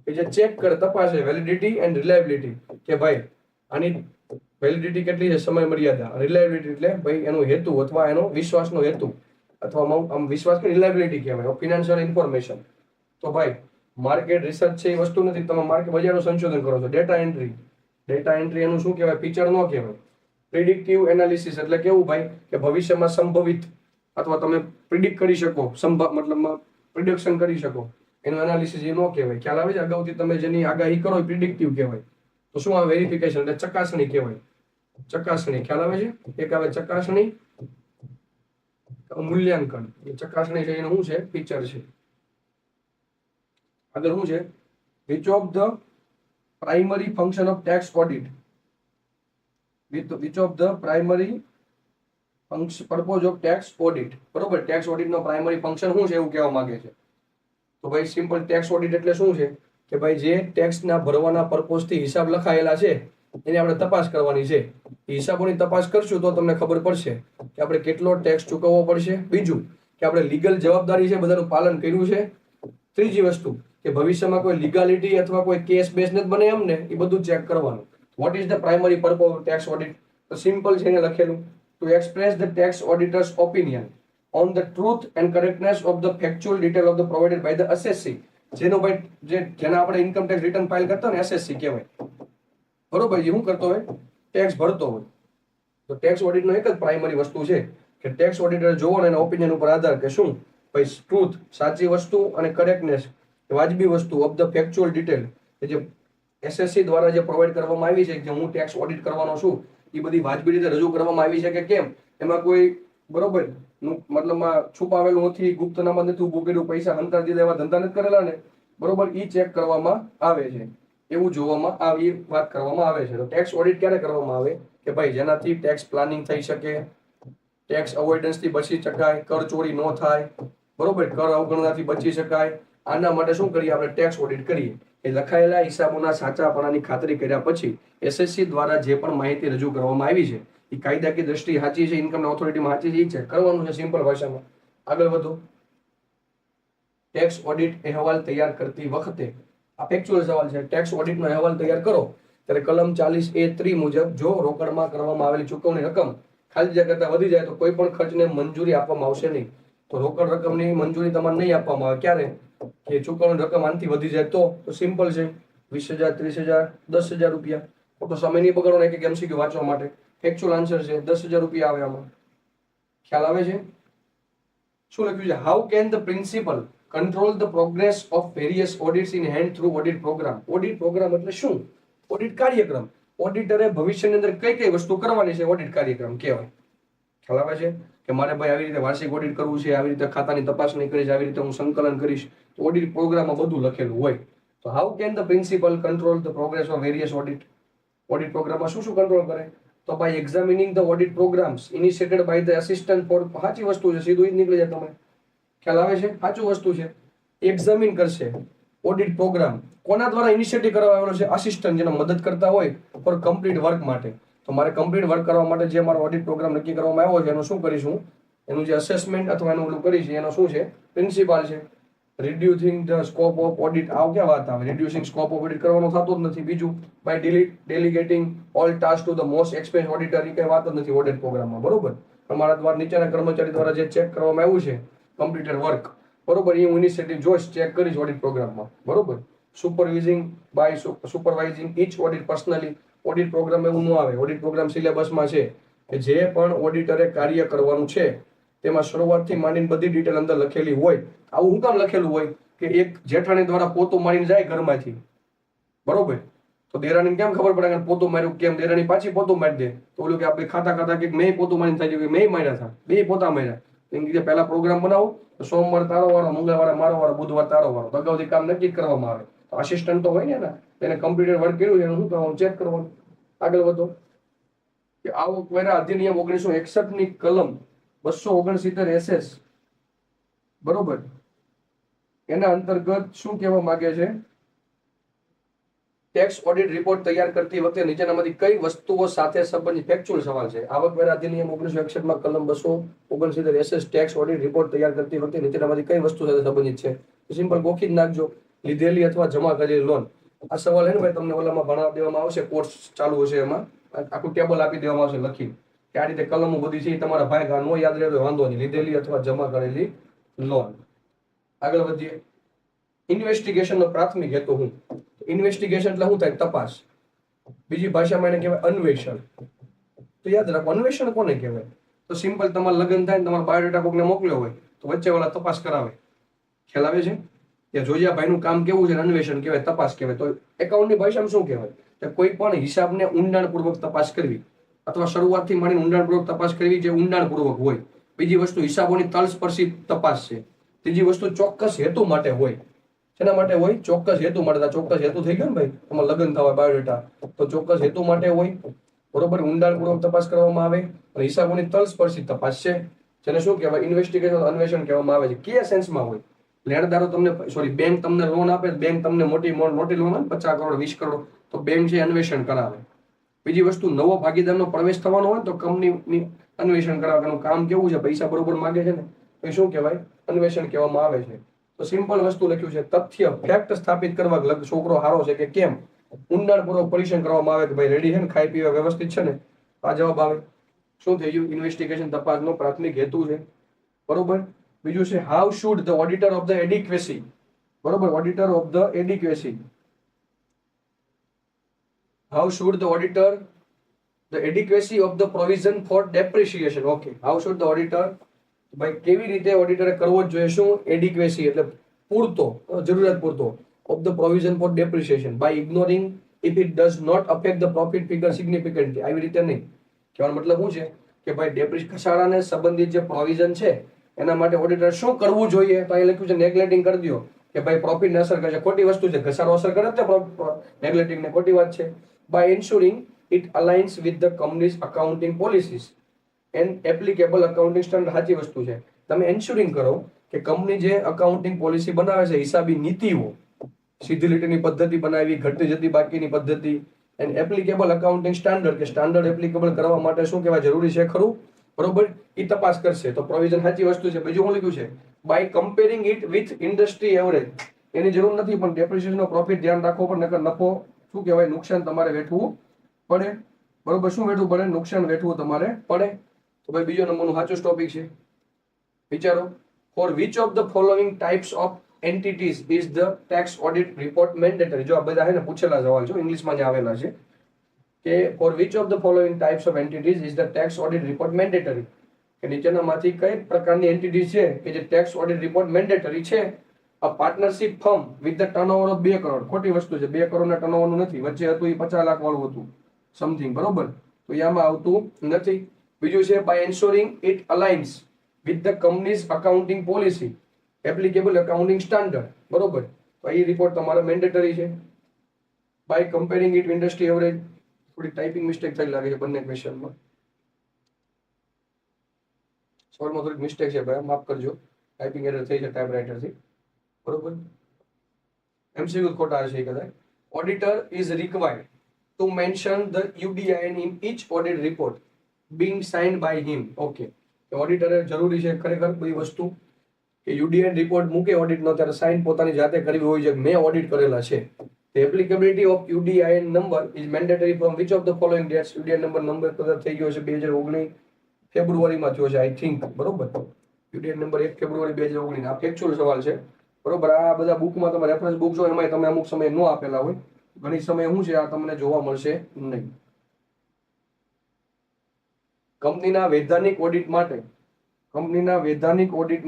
Speaker 1: કે જે ચેક કરે, તપાસે વેલિડિટી એન્ડ રિલાયબિલિટી, કે ભાઈ આની વેલિડિટી કેટલી છે, સમય મર્યાદા. રિલાયબિલિટી એટલે ભાઈ એનો હેતુ અથવા એનો વિશ્વાસનો હેતુ, અથવા આમ વિશ્વાસ કે રિલાયબિલિટી કહેવાય. ફિનાન્શિયલ ઇન્ફોર્મેશન તો ભાઈ માર્કેટ રિસર્ચ છે એ વસ્તુ નથી, તમે માર્કેટ બજારનું સંશોધન કરો છો. ડેટા એન્ટ્રી એનું શું કહેવાય? ફીચર ન કહેવાય. પ્રિડિક્ટિવ એનાલિસિસ એટલે કેવું ભાઈ કે ભવિષ્યમાં સંભવિત અથવા તમે પ્રિડિક્ટ કરી શકો, મતલબ પ્રિડિક્શન કરી શકો, એનું એનાલિસિસ એ ન કહેવાય. ખ્યાલ આવે છે? અગાઉથી તમે જેની આગાહી કરો એ પ્રિડિક્ટિવ કહેવાય. તો શું આવે? વેરિફિકેશન એટલે ચકાસણી કહેવાય. ચકાસણી. ખ્યાલ આવે છે? એક આવે ચકાસણી, મૂલ્યાંકન. ચકાસણી છે એનું શું છે? ફીચર છે. આગળ શું છે? Which of the primary function of tax audit, which of the primary purpose of tax audit. બરોબર. ટેક્સ ઓડિટ નો પ્રાઇમરી ફંક્શન શું છે એવું કહેવા માંગે છે. તો ભાઈ સિમ્પલ ટેક્સ ઓડિટ એટલે શું છે કે ભાઈ જે ટેક્સના ભરવાના પર્પોઝ થી હિસાબ લખાયેલા છે એની આપણે તપાસ કરવાની છે. હિસાબોની તપાસ કરશું તો તમને ખબર પડશે કે આપણે કેટલો ટેક્સ ચૂકવવો પડશે. બીજું કે આપણે લીગલ જવાબદારી છે બધાનું પાલન કર્યું છે. ત્રીજી વસ્તુ કે ભવિષ્યમાં કોઈ લીગાલિટી અથવા કોઈ કેસ બેસ નથી બને એમ ને, એ બધું ચેક કરવાનું. What is the primary purpose of tax audit? તો સિમ્પલ છે એને લખેલું, to express the tax auditor's opinion, on the truth and correctness of the factual detail of the provided by the SSC. જેનો ભાઈ જેના આપણે income tax return file કરતા હોય ને એસએસસી કહેવાય. બરોબર, એ શું કરતો હોય? ટેક્સ ભરતો હોય. તો ટેક્સ ઓડિટનો એક જ પ્રાઇમરી વસ્તુ છે કે ટેક્સ ઓડિટર જોવો એના ઓપિનિયન ઉપર આધાર કે શું ભાઈ ટ્રુથ સાચી વસ્તુ અને કરેક્ટનેસ વાજબી વસ્તુ ઓફ ધ ફેક્ચ્યુઅલ ડિટેલ કે જે એસએસસી દ્વારા જે પ્રોવાઈડ કરવામાં આવી છે કે હું ટેક્સ ઓડિટ કરવાનો છું એ બધી વાજબી રીતે રજૂ કરવામાં આવી છે કે કેમ, એમાં કોઈ બરોબર મતલબમાં છુપાવેલું નથી, ગુપ્તનામાં નથી ઉભું કર્યું, પૈસા હંતાડી દીધા એવા ધંધા નથી કરેલા ને, બરોબર, ઈ ચેક કરવામાં આવે છે. એવું જોવામાં આવે, એ વાત કરવામાં આવે છે. તો ટેક્સ ઓડિટ ક્યારે કરવામાં આવે કે ભાઈ જેનાથી ટેક્સ પ્લાનિંગ થઈ શકે, ટેક્સ અવોઇડન્સ થી બચી શકાય, કર ચોરી ન થાય, બરોબર, કર અવગણનાથી બચી શકાય. આના માટે શું કરીએ આપણે? ટેક્સ ઓડિટ કરીએ. એ લખાયેલા હિસાબોના સાચાપણાની ખાતરી કર્યા પછી એસએસસી દ્વારા જે પણ માહિતી રજૂ કરવામાં આવી છે એ કાયદાકીય દ્રષ્ટિએ સાચી છે, ઇન્કમ ઓથોરિટીમાં સાચી છે, એ ચેક કરવાનું છે સિમ્પલ ભાષામાં. આગળ વધો. ટેક્સ ઓડિટ અહેવાલ તૈયાર કરતી વખતે આ ફેક્ચ્યુઅલ સવાલ છે. ટેક્સ ઓડિટનો અહેવાલ તૈયાર કરો ત્યારે કલમ 40A3 મુજબ જો રોકડમાં કરવામાં આવેલી ચૂકવણી રકમ ખાલી જગ્યા કરતા વધી જાય તો કોઈ પણ ખર્ચને મંજૂરી આપવામાં આવશે નહીં. તો રોકડ રકમની મંજૂરી તમારે નહીં આપવામાં આવે. ક્યારે? કે ચૂકવણી રકમ આનાથી વધી જાય તો સિમ્પલ છે, 20,000, 30,000, 10,000 રૂપિયા. ખોટો સમય નહીં બગાડવાનો એક એમસીક્યુ વાંચવા માટે. ફેક્ચ્યુઅલ આન્સર છે 10,000 રૂપિયા આવે આમાં. ખ્યાલ આવે છે? શું લખ્યું છે? How can the principal control the progress of various audits in hand through audit program. Audit program એટલે શું? ઓડિટ કાર્યક્રમ. ઓડિટરે ભવિષ્યની અંદર કઈ કઈ વસ્તુ કરવાની છે ઓડિટ કાર્યક્રમ કહેવાય. ખ્યાલ આવે છે કે મારે ભાઈ આવી રીતે વાર્ષિક ઓડિટ કરવું છે, આવી રીતે ખાતાની તપાસણી કરીશ, આવી રીતે હું સંકલન કરીશ, તો ઓડિટ પ્રોગ્રામમાં બધું લખેલું હોય. તો how can the principal control the progress of various audit? Audit પ્રોગ્રામમાં શું શું કંટ્રોલ કરે? તો by examining the audit programs initiated by the assistant for. સાચી વસ્તુ છે, સીધું જ નીકળી જાય. તમે ખ્યાલ આવે છે? સાચું વસ્તુ છે. એક્ઝામિન કરશે ઓડિટ પ્રોગ્રામ. કોના દ્વારા ઇનિશિયેટિવ કરવામાં આવેલો છે? આસિસ્ટન્ટ, જેને મદદ કરતા હોય ફોર કમ્પ્લીટ વર્ક માટે. તો મારે કમ્પ્લીટ વર્ક કરવા માટે જે મારો ઓડિટ પ્રોગ્રામ નક્કી કરવામાં આવ્યો છે એનું શું કરીશું? એનું જે અસેસમેન્ટ અથવા એનું ઓલું કરીશ એનો શું છે? પ્રિન્સિપાલ છે. Reducing the scope of audit. આવ ક્યાં વાત આવે? રિડ્યુસિંગ સ્કોપ ઓફ ઓડિટ કરવાનો થતો જ નથી. બીજું, by delegating all task to the most expense auditor. એ કઈ વાત જ નથી ઓડિટ પ્રોગ્રામમાં. બરોબર, તમારા દ્વારા નીચેના કર્મચારી દ્વારા જે ચેક કરવામાં આવ્યું છે કમ્પ્લીટેડ વર્ક, બરોબર, એ હું ઇનિશિયેટિવ જોઈશ, ચેક કરીશ ઓડિટ પ્રોગ્રામમાં. બરોબર, supervising each audit personally. Audit program એવું ન આવે. ઓડિટ પ્રોગ્રામ સિલેબસમાં છે કે જે પણ ઓડિટરે કાર્ય કરવાનું છે તેમાં શરૂઆતથી માંડીને બધી ડિટેલ અંદર લખેલી હોય. આવું શું કામ લખેલું હોય? કે એક જેઠાણી દ્વારા પોતું મારીને જાય ઘરમાંથી, બરોબર, તો દેરાણીને કેમ ખબર પડે કે પોતું માર્યું? કેમ? દેરાણી પાછી પોતું મારી દે તો ઓલું કે આપણે ખાતા કે મેં પોતું મારીને થાય કે મેં માર્યા હતા, બે પોતા માર્યા. એમ કીધે પહેલા પ્રોગ્રામ બનાવો, સોમવાર તારો વારો, મંગળવારે મારો વારો, બુધવાર તારો વારો. અગાઉથી કામ નક્કી કરવામાં આવે. તો આસિસ્ટન્ટ તો હોય ને, એને કમ્પ્યુટર વર્ક કર્યું એનું શું કરવાનું? ચેક કરવાનું. આગળ વધો. કે આવકવેરા અધિનિયમ 1961 ની કલમ 269 SS, બરોબર, એના અંતર્ગત શું કહેવા માંગે છે? ટેક્સ ઓડિટ રિપોર્ટ તૈયાર કરતી વખતે નીચેનામાંથી કઈ વસ્તુઓ સાથે સંબંધિત? ફેક્ચ્યુઅલ સવાલ છે. આવકવેરા અધિનિયમ 1961 માં કલમ 269 SS ટેક્સ ઓડિટ રિપોર્ટ તૈયાર કરતી વખતે નીચેનામાંથી કઈ વસ્તુ સાથે સંબંધિત છે? સિમ્પલ ગોખી જ નાખજો. લીધેલી અથવા જમા કરેલી લોન. આ સવાલ છે ને ભાઈ, તમને ઓલામાં ભણાવી દેવામાં આવશે, કોર્સ ચાલુ હશે એમાં આખું ટેબલ આપી દેવામાં આવશે લખી કે આ રીતે કલમો બધી છે. તમારા ભાઈ નો યાદ રહે તો વાંધો નહીં. લીધેલી અથવા જમા કરેલી લોન. આગળ વધીએ. ઇન્વેસ્ટિગેશનનો પ્રાથમિક હેતુ શું? ઇન્વેસ્ટિગેશન એટલે શું થાય? તપાસ. બીજી ભાષામાં એને કહેવાય અન્વેષણ. તો યાદ રાખો, અન્વેષણ કોને કહેવાય? તો સિમ્પલ, તમારા લગ્ન થાય ને તમારા બાયોડેટા કોકને મોકલ્યો હોય તો વચ્ચે વાળા તપાસ કરાવે. ખ્યાલ આવે છે? કે જોયા ભાઈનું કામ કેવું છે, અન્વેષણ કહેવાય, તપાસ કહેવાય. તો એકાઉન્ટની ભાષામાં શું કહેવાય? કે કોઈ પણ હિસાબને ઊંડાણપૂર્વક તપાસ કરવી અથવા શરૂઆતથી માંડીને ઊંડાણપૂર્વક તપાસ કરવી, જે ઊંડાણપૂર્વક હોય. બીજી વસ્તુ હિસાબોની તલસ્પર્શી તપાસ છે. ત્રીજી વસ્તુ ચોક્કસ હેતુ માટે હોય. શેના માટે હોય? ચોક્કસ હેતુ માટે. ચોક્કસ હેતુ થઈ ગયો ને ભાઈ, તમારે લગ્ન થવા બાયોડેટા, તો ચોક્કસ હેતુ માટે હોય. બરોબર, ઊંડાણપૂર્વક તપાસ કરવામાં આવે. અને હિસાબોની તલસ્પર્શી તપાસ છે, જેને શું કહેવાય? ઇન્વેસ્ટિગેશન, અન્વેષણ કહેવામાં આવે છે. કયા સેન્સમાં હોય? લેણદારો તમને, બેંક તમને લોન આપે, બેંક તમને મોટી લોન આપે 50 કરોડ 20 કરોડ, તો બેંક છે અન્વેષણ કરાવે. બીજી વસ્તુ, નવો ભાગીદારનો પ્રવેશ થવાનો હોય તો કંપની અન્વેષણ કરાવે. એનું કામ કેવું છે, પૈસા બરોબર માંગે છે ને, એ શું કહેવાય? અન્વેષણ કહેવામાં આવે છે. તો સિમ્પલ વસ્તુ લખ્યું છે, તથ્ય, ફેક્ટ સ્થાપિત કરવા છોકરો હારો છે કે કેમ, ઊંડાણપૂર્વક પરીક્ષણ કરવામાં આવે કે ભાઈ રેડી છે ને, ખાઈ પીવા વ્યવસ્થિત છે ને. આ જવાબ આવે. શું થઈ ગયું? ઇન્વેસ્ટિગેશન તપાસનો પ્રાથમિક હેતુ છે. બરોબર. બીજું છે how should the auditor of the adequacy, બરોબર, auditor of the adequacy, how should the auditor the adequacy of the provision for depreciation. Okay, how should the auditor, ભાઈ કેવી રીતે ઓડિટરે કરવો જ જોઈએ, શું એડિક્વેસી એટલે પૂરતો, જરૂરિયાત પૂરતો, of the provision for depreciation by ignoring if it does not affect the profit figure significantly. આવી રીતે નહીં. કહેવાનો મતલબ શું છે કે ભાઈ ઘસારાને સંબંધિત જે પ્રોવિઝન છે એના માટે ઓડિટર શું કરવું જોઈએ, તો અહીં લખ્યું છે નેગ્લેક્ટિંગ કરી દો કે ભાઈ પ્રોફિટને અસર કરે છે. ખોટી વસ્તુ છે, ઘસારો અસર કરે છે નેગ્લેક્ટિંગ ને, ખોટી વાત છે. By ensuring it aligns with the companies accounting policies and applicable accounting standard. સાચી વસ્તુ છે, તમે એન્શ્યોરિંગ કરો કે કંપની જે અકાઉન્ટિંગ પોલિસી બનાવે છે, હિસાબી નીતિઓ, સીધી લીટીની પદ્ધતિ બનાવી, ઘટતી જતી બાકીની પદ્ધતિ, એન્ડ એપ્લિકેબલ અકાઉન્ટિંગ સ્ટાન્ડર્ડ કે સ્ટાન્ડર્ડ એપ્લિકેબલ કરવા માટે શું કહેવાય જરૂરી છે ખરું, બરોબર, એ તપાસ કરશે. તો પ્રોવિઝન સાચી વસ્તુ છે. બીજું શું લખ્યું છે, by comparing it with industry average. એની જરૂર નથી, પણ ડેપ્રિસિએશનનો પ્રોફિટ ધ્યાન રાખવો પડે, નકર નફો શું કહેવાય નુકસાન તમારે વેઠવું પડે, બરોબર. શું વેઠવું પડે, નુકસાન વેઠવું તમારે પડે. તો ભાઈ બીજો નંબરનું સાચું ટોપિક છે. વિચારો, for which of the following types of entities is the tax audit report mandatory. જો આ બધા છે ને પૂછેલા સવાલ છે, ઇંગ્લિશમાં જ આવેલા છે કે for which of the following types of entities is the tax audit report mandatory, કે નીચેનામાંથી કઈ પ્રકારની એન્ટિટી છે કે જે ટેક્સ ઓડિટ રિપોર્ટ મેન્ડેટરી છે. A partnership firm with the turnover of 2 crore. ખોટી વસ્તુ છે, 2 કરોડના ટર્નઓવરનું નથી, વચ્ચે હતું એ 50 લાખ વાળું હતું સમથિંગ, બરોબર, તો આમાં આવતું નથી. બીજું છે by ensuring it aligns with the companies accounting policy applicable accounting standard, બરોબર, તો એ રિપોર્ટ તમારે મેન્ડેટરી છે. By comparing it industry average. થોડી ટાઈપિંગ મિસ્ટેક થઈ લાગે છે બંને ક્વેશ્ચનમાં, સવાલમાં થોડીક મિસ્ટેક છે ભાઈ, માફ કરજો, ટાઈપિંગ એરર થઈ છે ટાઈપરાઇટરથી, બરોબર. એમસીક્યુ ખોટા હશે કદાચ. Auditor is required to mention the UDIN in each audit report being signed by him. ઓકે, ઓડિટરે જરૂરી છે ખરેખર બધી વસ્તુ કે યુડીએન રિપોર્ટ મૂકે ઓડિટનો ત્યારે સાઇન પોતાની જાતે કરવી હોય છે, મેં ઓડિટ કરેલા છે. The applicability of UDIN number is mandatory from which of the following dates. UDIN number કદાચ થઈ ગયો છે 2019 ફેબ્રુઆરીમાં થયો છે આઈ થિંક, બરોબર. યુડીએન નંબર 1 ફેબ્રુઆરી 2019. આ ફેક્ચ્યુઅલ સવાલ છે, બરોબર. આ બધા બુકમાં તમે રેફરન્સ બુક જો એમાં તમે અમુક સમય ન આપેલા હોય, ઘણી સમય શું છે આ તમને જોવા મળશે નહીં. કંપનીના વૈધાનિક ઓડિટ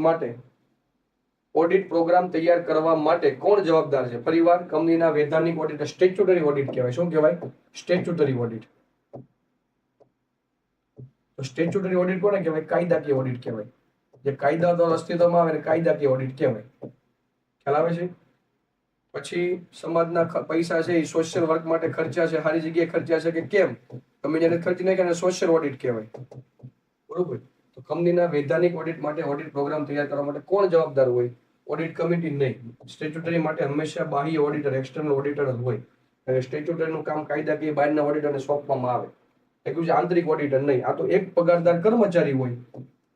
Speaker 1: માટે ઓડિટ પ્રોગ્રામ તૈયાર કરવા માટે કોણ જવાબદાર છે? ફરીવાર, કંપનીના વૈધાનિક ઓડિટ સ્ટેચ્યુટરી ઓડિટ કહેવાય. શું કહેવાય? Statutory audit. તો સ્ટેચ્યુટરી ઓડિટ કોને કહેવાય? કાયદાકીય ઓડિટ કહેવાય. જે કાયદા દ્વારા અસ્તિત્વમાં આવે ને કાયદાકીય ઓડિટ કહેવાય. ખ્યાલ આવે છે? પછી સમાજના પૈસા છે એ સોશિયલ વર્ક માટે ખર્ચા છે, સારી જગ્યાએ ખર્ચા છે કે કેમ, તમે જેને ખર્ચી નાખ્યા સોશિયલ ઓડિટ કહેવાય, બરોબર. તો કંપનીના વૈધાનિક ઓડિટ માટે ઓડિટ પ્રોગ્રામ તૈયાર કરવા માટે કોણ જવાબદાર હોય? ઓડિટ કમિટી નહીં. સ્ટેચ્યુટરી માટે હંમેશા બાહ્ય ઓડિટર, એક્સટર્નલ ઓડિટર જ હોય. અને સ્ટેચ્યુટરીનું કામ કાયદાકીય બહારના ઓડિટરને સોંપવામાં આવે. એટલે આંતરિક ઓડિટર નહીં. આ તો એક પગારદાર કર્મચારી હોય,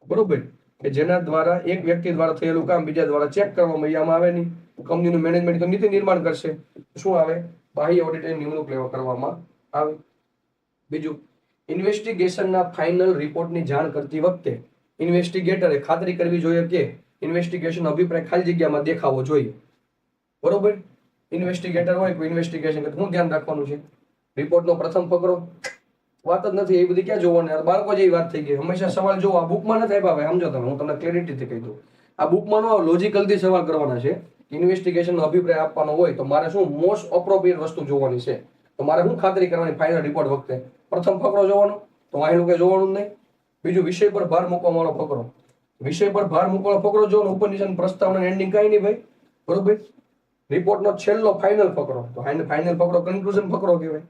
Speaker 1: બરોબર, કે જેના દ્વારા એક વ્યક્તિ દ્વારા થયેલું કામ બીજા દ્વારા ચેક કરવામાં આવે નહીં. કંપનીનું મેનેજમેન્ટ તો નીતિ નિર્માણ કરશે, શું આવે? બાહ્ય ઓડિટરની નિમણૂક કરવામાં આવે. બીજું, ઇન્વેસ્ટિગેશનના ફાઇનલ રિપોર્ટની જાણ કરતી વખતે ઇન્વેસ્ટિગેટરે ખાતરી કરવી જોઈએ કે ઇન્વેસ્ટિગેશન અભિપ્રાય ખાલી જગ્યામાં દેખાવો જોઈએ, બરોબર. ઇન્વેસ્ટિગેટર હોય કોઈ ઇન્વેસ્ટિગેશન કરે શું ધ્યાન રાખવાનું છે? રિપોર્ટનો પ્રથમ ફકરો, વાત જ નથી એ બધી ક્યાં જોવાની? બાળકો જેવી વાત થઈ ગઈ. હંમેશા સવાલ જોવો, આ બુકમાં નથી આપ્યા ભાઈ, સમજો તમે, હું તમને ક્લેરિટીથી કહી દઉં. આ બુકમાં નો લોજિકલથી સવાલ કરવાના છે. ઇન્વેસ્ટિગેશનનો અભિપ્રાય આપવાનો હોય તો મારે શું મોસ્ટ અપ્રોપ્રિએટ વસ્તુ જોવાની છે. તો મારે શું ખાતરી કરવાની ફાઇનલ રિપોર્ટ વખતે? પ્રથમ ફકરો જોવાનો, તો વાંહેલું કઈ જોવાનું જ નહીં. બીજું, વિષય પર ભાર મૂકવા વાળો ફકરો. વિષય પર ભાર મૂકવાનો ફકરો જોવાનો, ઉપર નીચે પ્રસ્તાવના એન્ડિંગ કઈ નહીં ભાઈ, બરોબર. રિપોર્ટનો છેલ્લો ફાઇનલ ફકરો, તો ફાઇનલ ફકરો કન્ક્લુઝન ફકરો કહેવાય.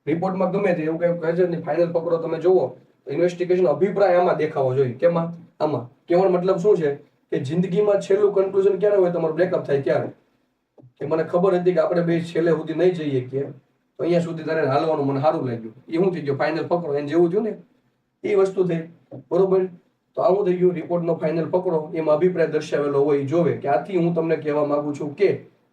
Speaker 1: રિપોર્ટમાં ગમે તે એવું કઈ કહે છે નહીં, ફાઇનલ ફકરો તમે જુઓ તો ઇન્વેસ્ટિગેશન અભિપ્રાય આમાં દેખાવો જોઈએ. કેમાં? આમાં. કહેવાનો મતલબ શું છે કે જિંદગીમાં છેલ્લું કન્ક્લુઝન ક્યારે હોય? તમારું બ્રેકઅપ થાય ત્યારે. કે મને ખબર હતી કે આપણે બે છેલ્લે સુધી નહીં જઈએ કે તો અહીંયા સુધી તારે હાલવાનું મને સારું લાગ્યું, એ શું થઈ ગયું? ફાઇનલ ફકરો. એને જેવું થયું ને એ વસ્તુ થઈ, બરોબર. તો આવું થઈ ગયું. રિપોર્ટનો ફાઇનલ ફકરો, એમાં અભિપ્રાય દર્શાવેલો હોય એ જોવે કે આથી હું તમને કહેવા માંગુ છું કે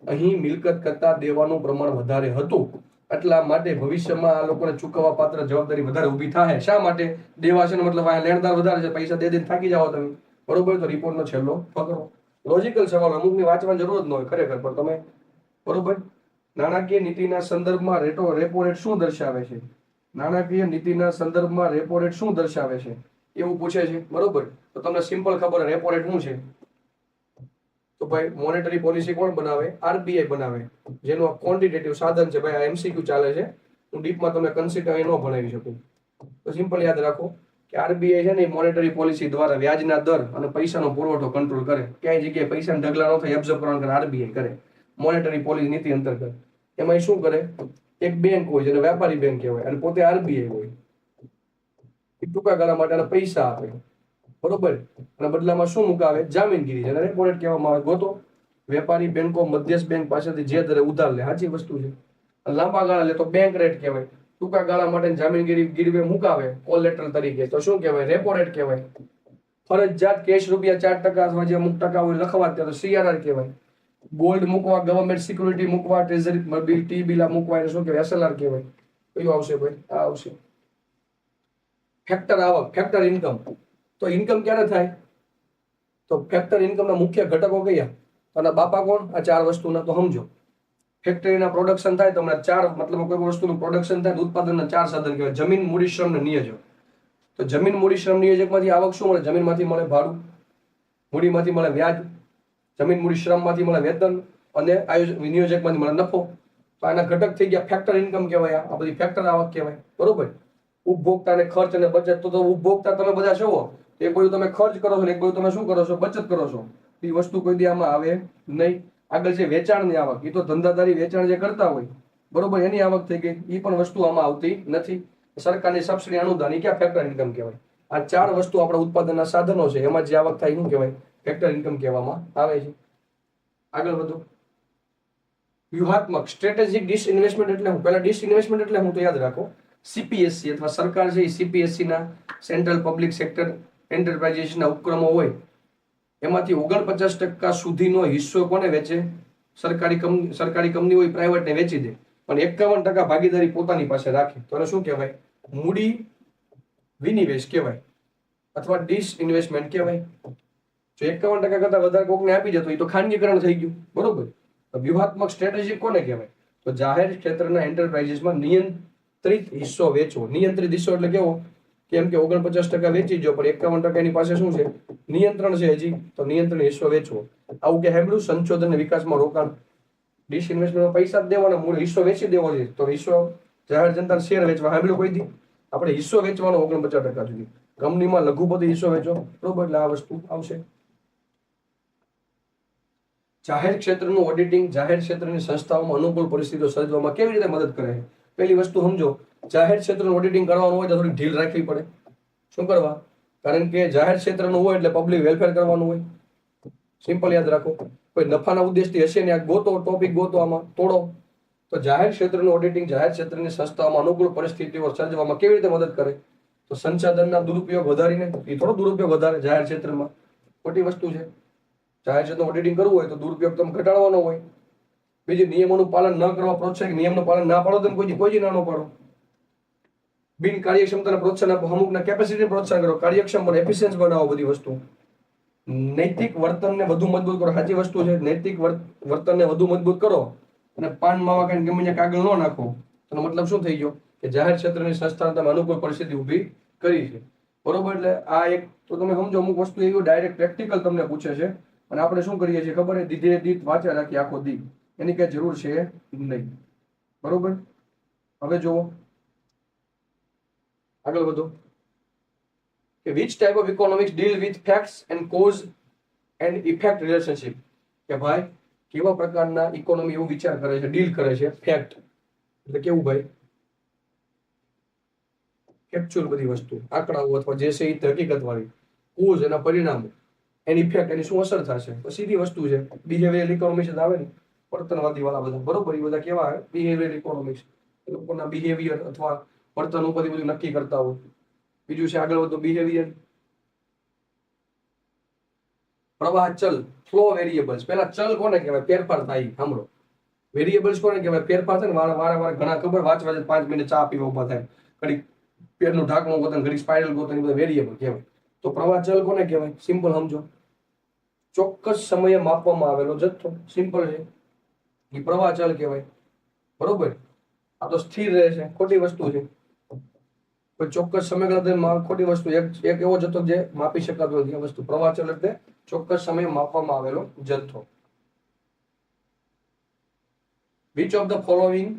Speaker 1: અહીં મિલકત કરતા દેવાનું પ્રમાણ વધારે હતું, એટલા માટે ભવિષ્યમાં આ લોકોને ચૂકવવા પાત્ર જવાબદારી વધારે ઊભી થાય. શા માટે? દેવા છે ને મતલબ આ લેણદાર વધારે છે, પૈસા દે દઈને થાકી જાઓ તમે, બરોબર. તો રિપોર્ટનો છેલ્લો ફકરો. લોજિકલ સવાલ, અમુકની વાંચવાની જરૂર જ ન હોય ખરેખર, પણ તમે બરોબર. નાણાકીય નીતિના સંદર્ભમાં રેપો રેટ શું દર્શાવે છે? નાણાકીય નીતિના સંદર્ભમાં રેપો રેટ શું દર્શાવે છે એવું પૂછે છે. બરોબર. તો તમને સિમ્પલ ખબર, રેપો રેટ શું છે? તો ભાઈ મોનેટરી પોલિસી કોણ બનાવે? આરબીઆઈ બનાવે, જેનું ક્વોન્ટિટેટિવ સાધન છે. ભાઈ આ એમસીક્યુ ચાલે છે, હું ડીપમાં તમને કન્સિડર ન ભણાવી શકું. તો સિમ્પલ યાદ રાખો કે આરબીઆઈ છે ને મોનેટરી પોલિસી દ્વારા વ્યાજના દર અને પૈસાનો પુરવઠો કંટ્રોલ કરે. ક્યાંય જગ્યાએ પૈસા ઢગલા ન થાય એબ્ઝોર્બ કરવાનું આરબીઆઈ કરે મોનેટરી પોલિસી નીતિ અંતર્ગત. એમાં શું કરે? એક બેંક હોય જેને વેપારી બેંક કહેવાય અને પોતે આરબીઆઈ હોય. એ ટૂંકા ગાળા માટે પૈસા આપે, બરોબર. અને બદલામાં શું મુકાવે? જામીનગીરી, જેને રેપો રેટ કહેવામાં આવે. ગોતો. વેપારી બેંકો મધ્યસ્થ બેંક પાસેથી જે દરે ઉધાર લે, સાચી વસ્તુ છે. લાંબા ગાળા લે તો બેંક રેટ કહેવાય. ટૂંકા ગાળા માટે જામીનગીરી ગીરવે મુકાવે કોલેટરલ તરીકે, તો શું કહેવાય? રેપો રેટ કહેવાય. ફરજિયાત કેશ રૂપિયા 4% અથવા જે અમુક ટકા હોય લખવા, તો સીઆરઆર કહેવાય. ગોલ્ડ મૂકવા, ગવર્મેન્ટ સિક્યુરિટી મૂકવા, ટ્રેઝરી બિલ, ટી બિલ મૂકવા, એને શું કહેવાય? એસએલઆર કહેવાય. કયું આવશે ભાઈ? આ આવશે. ફેક્ટર આવક, ફેક્ટર ઇન્કમ. તો ઇન્કમ ક્યારે થાય? તો ફેક્ટર ઇન્કમના મુખ્ય ઘટકો કયા? અને બાપા કોણ? આ ચાર વસ્તુના. તો સમજો, ફેક્ટરીના પ્રોડક્શન થાય તો હમણાં ચાર, મતલબ કોઈ વસ્તુનું પ્રોડક્શન થાય તો ઉત્પાદનના ચાર સાધન કહેવાય. જમીન, મૂડી, શ્રમ ને નિયોજક. તો જમીન, મૂડી, શ્રમ, નિયોજકમાંથી આવક શું મળે? જમીનમાંથી મળે ભાડું, મૂડીમાંથી મળે વ્યાજ, જમીન, મૂડી, શ્રમમાંથી મળે વેતન, અને વિનિયોજકમાંથી મળે નફો. તો આના ઘટક થઈ ગયા ફેક્ટર ઇન્કમ કહેવાય. આ બધી ફેક્ટર આવક કહેવાય. બરોબર. ઉપભોક્તા અને ખર્ચ અને બચત. તો ઉપભોક્તા તમે બધા છો, એક બાજુ તમે ખર્ચ કરો છો, એક બાજુ તમે શું કરો છો? બચત કરો છો. એ વસ્તુ કોઈ દી આમાં આવે નહીં. આગળ છે વેચાણની આવક. એ તો ધંધાદારી વેચાણ જે કરતા હોય, બરોબર, એની આવક થઈ ગઈ. એ પણ વસ્તુ આમાં આવતી નથી. સરકારની સબસિડી, અનુદાન, એ ક્યાં? ફેક્ટર ઇન્કમ કહેવાય. આ ચાર વસ્તુ આપણા ઉત્પાદનના સાધનો છે, એમાં જે આવક થાય શું કહેવાય? ફેક્ટર ઇન્કમ કહેવામાં આવે છે. આગળ વધો. વ્યૂહાત્મક, સ્ટ્રેટેજિક ડિસઇન્વેસ્ટમેન્ટ એટલે હું? પહેલા ડિસઇન્વેસ્ટમેન્ટ એટલે હું તો યાદ રાખો, સીપીએસસી અથવા સરકાર છે એ સીપીએસસી ના સેન્ટ્રલ પબ્લિક સેક્ટર એન્ટરપ્રાઇઝિસના ઉપક્રમો હોય, એમાંથી 49% સુધીનો હિસ્સો કોને વેચે? સરકારી કંપની હોય, પ્રાઇવેટને વેચી દે, પણ 51% ભાગીદારી પોતાની પાસે રાખે. તો એને શું કહેવાય? મૂડી વિનિવેશ કહેવાય, અથવા ડિસઇન્વેસ્ટમેન્ટ કહેવાય. જો 51% કરતા વધારે કોકને આપી દે તો એ તો ખાનગીકરણ થઈ ગયું. બરોબર. વ્યૂહાત્મક સ્ટ્રેટેજી કોને કહેવાય? તો જાહેર ક્ષેત્રના એન્ટરપ્રાઇઝીસમાં નિયંત્રિત હિસ્સો વેચવો. નિયંત્રિત હિસ્સો એટલે કેવો? કેમ કે 49% વેચી જો, પણ 51% એની પાસે શું છે? નિયંત્રણ છે હજી. તો નિયંત્રણ હિસ્સો વેચવો. આવું કે હેમલું સંશોધન અને વિકાસમાં રોકાણ. ડિસઇન્વેસ્ટમેન્ટમાં પૈસા જ દેવાના, મૂળ હિસ્સો વેચી દેવો છે. તો હિસ્સો જાહેર જનતા શેર વેચવા. હેમલું કોઈ દી આપણે હિસ્સો વેચવાનો 49% સુધી. કંપનીમાં લઘુપતિ હિસ્સો વેચો. બરોબર. એટલે આ વસ્તુ આવશે. જાહેર ક્ષેત્રનું ઓડિટિંગ જાહેર ક્ષેત્રની સંસ્થાઓમાં અનુકૂળ પરિસ્થિતિઓ સર્જવામાં કેવી રીતે મદદ કરે છે? પહેલી વસ્તુ સમજો, જાહેર ક્ષેત્રનું ઓડિટિંગ કરવાનું હોય તો થોડી ઢીલ રાખવી પડે. શું કરવા? કારણ કે જાહેર ક્ષેત્રનું હોય એટલે પબ્લિક વેલફેર કરવાનું હોય. સિમ્પલ યાદ રાખો. કોઈ નફાના ઉદ્દેશથી હશે ને, આ ગોતો ટોપિક, ગોતો આમાં તોડો. તો જાહેર ક્ષેત્રનું ઓડિટિંગ જાહેર ક્ષેત્રની સંસ્થાઓમાં અનુકૂળ પરિસ્થિતિઓ સર્જવામાં કેવી રીતે મદદ કરે? તો સંસાધનના દુરુપયોગ વધારીને. એ થોડો દુરુપયોગ વધારે જાહેર ક્ષેત્રમાં, ખોટી વસ્તુ છે. જાહેર ક્ષેત્રનું ઓડિટિંગ કરવું હોય તો દુરુપયોગ તમે ઘટાડવાનો હોય. બીજું, નિયમોનું પાલન ન કરવા પ્રોત્સાહન. નિયમનું પાલન ના પાડો તો કોઈ ના પાડો. બિન કાર્યક્ષમતાને પ્રોત્સાહન આપો. અમુકના કેપેસિટી પ્રોત્સાહન કરો. કાર્યક્ષમ બને, એફિશિયન્ટ બનાવો. બધી વસ્તુ. નૈતિક વર્તનને વધુ મજબૂત કરો. સાચી વસ્તુ છે. નૈતિક વર્તનને વધુ મજબૂત કરો અને પાન માવા કઈ ગમે ત્યાં કાગળ ન નાખો. એનો મતલબ શું થઈ ગયો? કે જાહેર ક્ષેત્રની સંસ્થાને તમે અનુકૂળ પરિસ્થિતિ ઊભી કરી છે. બરોબર. એટલે આ એક તો તમે સમજો, અમુક વસ્તુ એવી ડાયરેક્ટ પ્રેક્ટિકલ તમને પૂછે છે, અને આપણે શું કરીએ છીએ ખબર? દીધે દીધ વાંચ્યા રાખીએ આખો દી. એની કઈ જરૂર છે નહીં. બરોબર. હવે જુઓ, આગળ વધો. કે which type of economics deal with facts and cause and effect relationship. કે ભાઈ કેવા પ્રકારના ઇકોનોમી એવું વિચાર કરે છે, ડીલ કરે છે? ફેક્ટ એટલે કેવું ભાઈ? ફેક્ચ્યુઅલ બધી વસ્તુ, આંકડાઓ અથવા જે છે એ હકીકત વાળી. કોઝ એના પરિણામો, એની ઇફેક્ટ, એની શું અસર થશે. તો સીધી વસ્તુ છે. બિહેવિયરલ ઇકોનોમિક્સ આવે ને, વર્તનવાદી વાળા બધા. બરોબર. એ બધા કેવા આવે? Behavioural economics. એ લોકોના બિહેવિયર અથવા વર્તન ઉપર બધું નક્કી કરતા હોય. બીજું છે, આગળ વધો, બિહેવિયર. પ્રવાહ ચલ, ફ્લો વેરિયેબલ્સ. પેલા ચલ કોને કહેવાય? ફેરફાર થાય. સાંભળો. વેરિયેબલ્સ કોને કહેવાય? ફેરફાર થાય ને વારે ઘણા ખબર વાંચવા 5 મિનિટ ચા પીવા ઉભા થાય, ઘડીક પેરનું ઢાંકણું ગોતન, ઘડીક સ્પાઇરલ ગોતન, એ બધા વેરિયેબલ કહેવાય. તો પ્રવાહ ચલ કોને કહેવાય? સિમ્પલ સમજો, ચોક્કસ સમયે માપવામાં આવેલો જથ્થો, સિમ્પલ છે, એ પ્રવાહ ચલ કહેવાય. બરોબર, આ તો સ્થિર રહે છે, ખોટી વસ્તુ છે. કોઈ ચોક્કસ સમયગાળા દરમિયાન ખોટી વસ્તુ, એક એવો જથ્થો જે માપી શકાતો નથી. આ વસ્તુ પ્રવાહ ચલ એટલે ચોક્કસ સમયે માપવામાં આવેલો જથ્થો. Which of the following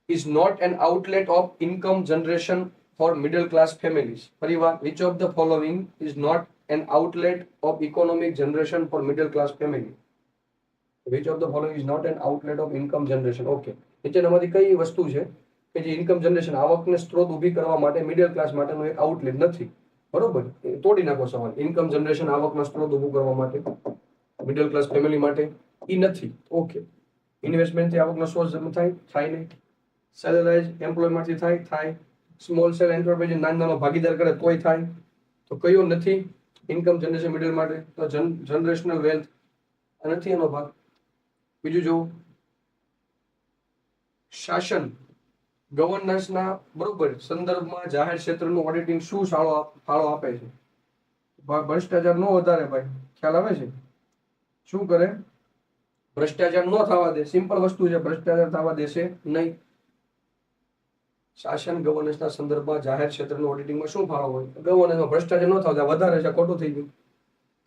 Speaker 1: is not an outlet of income generation for middle class families? પરિવાર, which of the following is not an outlet of economic generation for middle class family? Which of the following is not an outlet of income generation? Okay, નીચેનામાંથી કઈ વસ્તુ છે કે જે income generation, આવકને સ્ત્રોત ઊભી કરવા માટે મિડલ ક્લાસ માટેનો એક આઉટલેટ નથી? બરોબર, તોડી નાખો સવાલ. ઇન્કમ જનરેશન, આવકનો સ્ત્રોત ઊભું કરવા માટે મિડલ ક્લાસ ફેમિલી માટે ઈ નથી. ઓકે, ઇન્વેસ્ટમેન્ટથી આવકનો સોર્સ થાય નહીં. સેલરાઇઝ એમ્પ્લોયમેન્ટથી થાય. સ્મોલ સેલ એન્ટરપ્રાઇઝ નાનો ભાગીદાર કરે તોય થાય. તો કયો નથી ઇન્કમ જનરેશન મિડલ માટે? તો જનરેશનલ વેલ્થ નથી એનો ભાગ. બીજું જો શાસન, ગવર્નન્સના બરોબર સંદર્ભમાં જાહેર ક્ષેત્રનું ઓડિટિંગ શું ફાળો આપે છે? ભ્રષ્ટાચાર નો વધારે ભાઈ, ખ્યાલ આવે છે? શું કરે? ભ્રષ્ટાચાર નો થવા દે. સિમ્પલ વસ્તુ છે, ભ્રષ્ટાચાર થવા દેશે નહીં. શાસન ગવર્નન્સના સંદર્ભમાં જાહેર ક્ષેત્રનું ઓડિટિંગમાં શું ફાળો હોય? ગવર્નન્સમાં ભ્રષ્ટાચાર ન થવા દે, વધારે છે, ખોટું થઈ ગયું.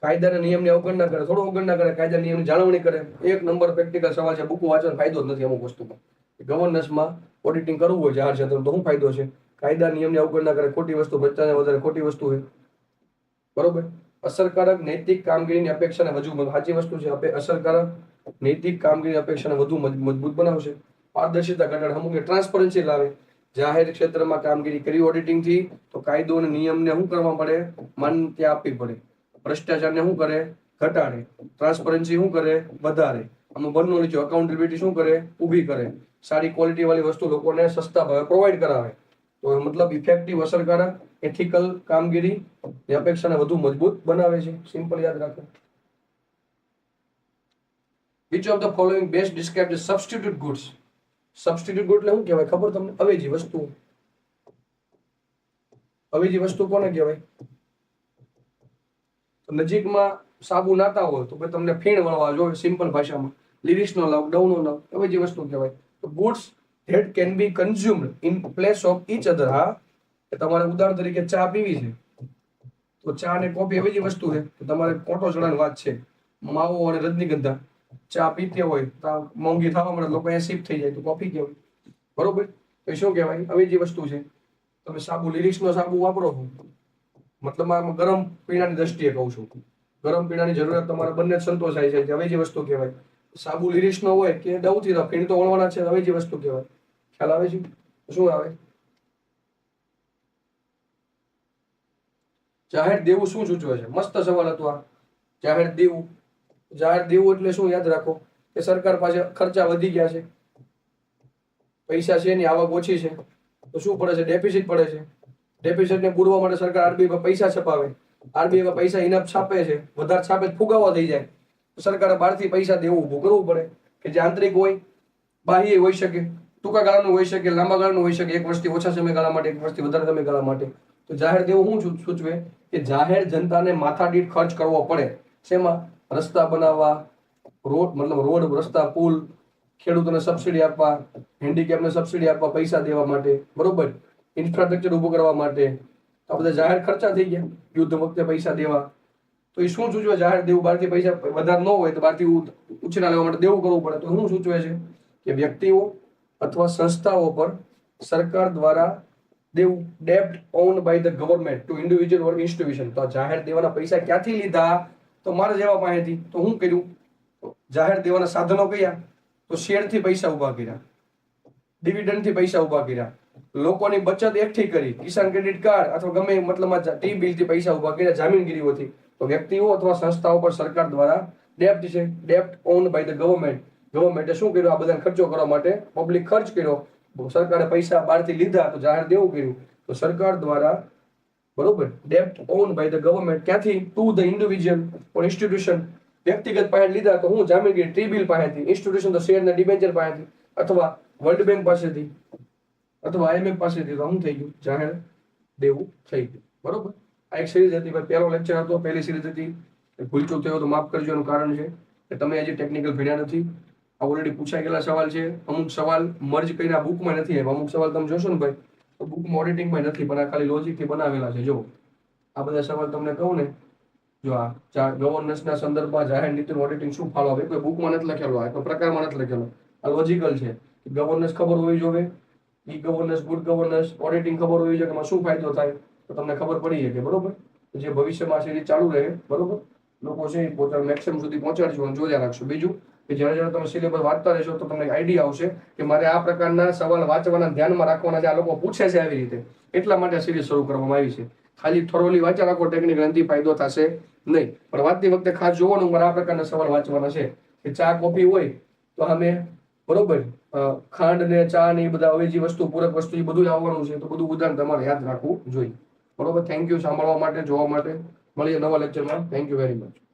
Speaker 1: કાયદાના નિયમની અવગણના કરે, થોડું અવગણના કરે, કાયદા નિયમની જાળવણી કરે. એક નંબર પ્રેક્ટિકલ સવાલ છે, બુક વાંચવાનો ફાયદો જ નથી અમુક વસ્તુમાં. ગવર્નન્સમાં ઓડિટિંગ કરવું હોય જાહેર ક્ષેત્ર તો શું ફાયદો છે? કાયદા નિયમની અવગણના કરે, ખોટી વસ્તુ, ભ્રષ્ટાચાર વધારે, ખોટી વસ્તુ છે. બરોબર, અસરકારક નૈતિક કામગીરીની અપેક્ષાને વધુ, સાચી વસ્તુ છે, અસરકારક નૈતિક કામગીરીની અપેક્ષાને વધુ મજબૂત બનાવશે. પારદર્શિતા ઘટાડે, અમુક ટ્રાન્સપરન્સી લાવે. જાહેર ક્ષેત્રમાં કામગીરી કરી ઓડિટિંગથી તો કાયદો અને નિયમને શું કરવા પડે? માન્યતા આપવી પડે. ભ્રષ્ટાચારને શું કરે? ઘટાડે. ટ્રાન્સપરન્સી શું કરે? વધારે. આમાં બંને નીચે અકાઉન્ટેબિલિટી શું કરે? ઊભી કરે. સારી ક્વોલિટી વાળી વસ્તુ લોકોને સસ્તા ભાવે પ્રોવાઈડ કરાવે. તો મતલબ ઇફેક્ટિવ, અસરકારક, એથિકલ કામગીરી ની અપેક્ષાને વધુ મજબૂત બનાવે છે. સિમ્પલ યાદ રાખો. Which of the following best describe the substitute goods? Substitute good એટલે શું કહેવાય ખબર તમને? અવેજી વસ્તુ. અવેજી વસ્તુ કોને કહેવાય? તો નજીકમાં સાબુ નાતા હોય તો તમને ફીણ વળવા જોઈએ, સિમ્પલ ભાષામાં. લિરિક્સ નો લાવ, ડવ નો લાવ, અવેજી વસ્તુ કહેવાય. તો goods that can be consumed in place of each other. હા, તમારે ઉદાહરણ તરીકે ચા પીવી છે તો ચા ને કોફી અવેજી વસ્તુ છે. તો તમારે કોટો ચડાની વાત છે, માવો અને રજનીગંધા ચા પીતે હોય તો મોંઘી થવા મળે, લોકો અહીંયા શિફ્ટ થઈ જાય તો કોફી કહેવાય. બરોબર, તો શું કહેવાય? અવેજી વસ્તુ છે. તમે સાબુ, લિરિક્સ નો સાબુ વાપરો છો, મતલબ આમાં ગરમ પીણાની દ્રષ્ટિએ કહું છું. ગરમ પીણાની જરૂરિયાત તમારે બંને સંતોષાય છે, અવેજી વસ્તુ કહેવાય. સાબુ લિરિક્સ નો હોય કે ડવથી તો ફીણ તો વળવાના છે, અવેજી વસ્તુ કહેવાય. ખ્યાલ આવે છે? શું આવે? જાહેર દેવું શું સૂચવે છે? મસ્ત સવાલ હતો આ. જાહેર દેવું, જાહેર દેવું એટલે શું? યાદ રાખો કે સરકાર પાસે ખર્ચા વધી ગયા છે, પૈસા છે એની આવક ઓછી છે, તો શું પડે છે? ડેફિસિટ પડે છે. ડેફિસિટને પૂરવા માટે સરકાર આરબીઆઈ પર પૈસા છપાવે. આરબીઆઈ પર પૈસા ઇનફ છાપે છે, વધારે છાપે ફુગાવો થઈ જાય તો સરકારે બહારથી પૈસા દેવું ઊભું કરવું પડે, કે જે આંતરિક હોય, બાહ્ય હોઈ શકે, ટૂંકા ગાળાનું હોઈ શકે, લાંબા ગાળાનું હોઈ શકે, એક વર્ષથી ઓછા સમયગાળા માટે, એક વર્ષથી વધારે સમયગાળા માટે. તો જાહેર દેવું શું સૂચવે? કે જાહેર જનતાને માથાદીઠ ખર્ચ કરવો પડે. શેમાં? રસ્તા બનાવવા, રોડ, રસ્તા, પુલ, ખેડૂતોને સબસિડી આપવા, હેન્ડીકેપને સબસિડી આપવા, પૈસા દેવા માટે. બરોબર, ઇન્ફ્રાસ્ટ્રક્ચર ઉભું કરવા માટે. આ બધા જાહેર ખર્ચા થઈ ગયા. યુદ્ધ વખતે પૈસા દેવા, તો એ શું સૂચવે? જાહેર દેવું. બહારથી પૈસા વધારે ન હોય તો બહારથી ઉછીના લેવા માટે દેવું કરવું પડે. તો શું સૂચવે છે? કે વ્યક્તિઓ અથવા સંસ્થાઓ પર સરકાર દ્વારા દેવું. ડેબ્ટ owned by the government to individual or institution. તો જાહેર દેવાના પૈસા ક્યાંથી લીધા? તો મારા જેવા પાસેથી. તો શું કર્યું? જાહેર દેવાના સાધનો કયા? તો શેરથી પૈસા ઉભા કર્યા, ડિવિડન્ડથી પૈસા ઉભા કર્યા, લોકોની બચત એકઠી કરી, કિસાન ક્રેડિટ કાર્ડ અથવા ગમે મતલબમાં ટી બિલથી પૈસા ઉભા કર્યા, જામીનગીરીઓથી. તો વ્યક્તિઓ અથવા સંસ્થાઓ પર સરકાર દ્વારા ડેપ્ટ છે. ડેપ્ટ ઓન્ડ બાય ધ ગવર્મેન્ટ. ગવર્મેન્ટે શું કર્યું? આ બધા ખર્ચો કરવા માટે પબ્લિક ખર્ચ કર્યો. સરકારે પૈસા બહારથી લીધા તો જાહેર દેવું કર્યું. તો સરકાર દ્વારા, બરોબર, ડેપ્ટ ઓન્ડ બાય ધ ગવર્મેન્ટ ક્યાંથી? To the individual or institution. વ્યક્તિગત પાસે લીધા તો હું જામીનગીરી, ટી બિલ પાસેથી. ઇન્સ્ટિટ્યુશન તો શેર ને ડિબેન્ચર પાસેથી અથવા વર્લ્ડ બેંક પાસેથી અથવા IMF પાસેથી તો શું થઈ ગયું, જાહેર દેવું થઈ ગયું. બરોબર. આ એક સિરીઝ હતી ભાઈ, પહેલો લેક્ચર હતો, પહેલી સિરીઝ હતી. ભૂલચૂક થયો તો માફ કરજો. એનું કારણ છે કે તમે હજી ટેકનિકલ ભણ્યા નથી. આ ઓલરેડી પૂછાઈ ગયેલા સવાલ છે. અમુક સવાલ મર્જ કરીને આ બુકમાં નથી આવ્યા. અમુક સવાલ તમે જોશો ને ભાઈ તો બુકમાં ઓડિટિંગમાં નથી, પણ આ ખાલી લોજિકથી બનાવેલા છે. જો આ બધા સવાલ તમને કહું ને, જો આ ગવર્નન્સના સંદર્ભમાં જાહેર નીતિનું ઓડિટિંગ શું ફાળો આપે, કોઈ બુકમાં નથી લખેલો, આ કોઈ પ્રકારમાં નથી લખેલો. આ લોજિકલ છે. ગવર્નન્સ ખબર હોવી જોઈએ, e governance, good governance, auditing ખબર હોવી જોઈએ કે એમાં શું ફાયદો થાય, તો તમને ખબર પડી જાય કે બરોબર જે ભવિષ્યમાં સિરીઝ ચાલુ રહે. બરોબર. લોકો છે એ પોતાના મેક્સિમમ સુધી પહોંચાડજો અને જોયા રાખશો. બીજું કે જ્યારે જ્યારે તમે સિલેબસ વાંચતા રહેશો તો તમને આઈડિયા આવશે કે મારે આ પ્રકારના સવાલ વાંચવાના, ધ્યાનમાં રાખવાના છે. આ લોકો પૂછે છે આવી રીતે, એટલા માટે સિરીઝ શરૂ કરવામાં આવી છે. ખાલી થોરોલી વાંચ્યા રાખો ટેકનિકલ, એનાથી ફાયદો થશે નહીં. પણ વાંચતી વખતે ખાસ જોવાનું મારે આ પ્રકારના સવાલ વાંચવાના છે. કે ચા કોફી હોય તો અમે બરોબર ખાંડ ને ચા ને એ બધા અવેજી વસ્તુ, પૂરક વસ્તુ, એ બધું આવવાનું છે. તો બધું ઉદાહરણ તમારે યાદ રાખવું જોઈએ. બરોબર. થેન્ક યુ સાંભળવા માટે, જોવા માટે. મળીએ નવા લેક્ચરમાં. Thank you very much.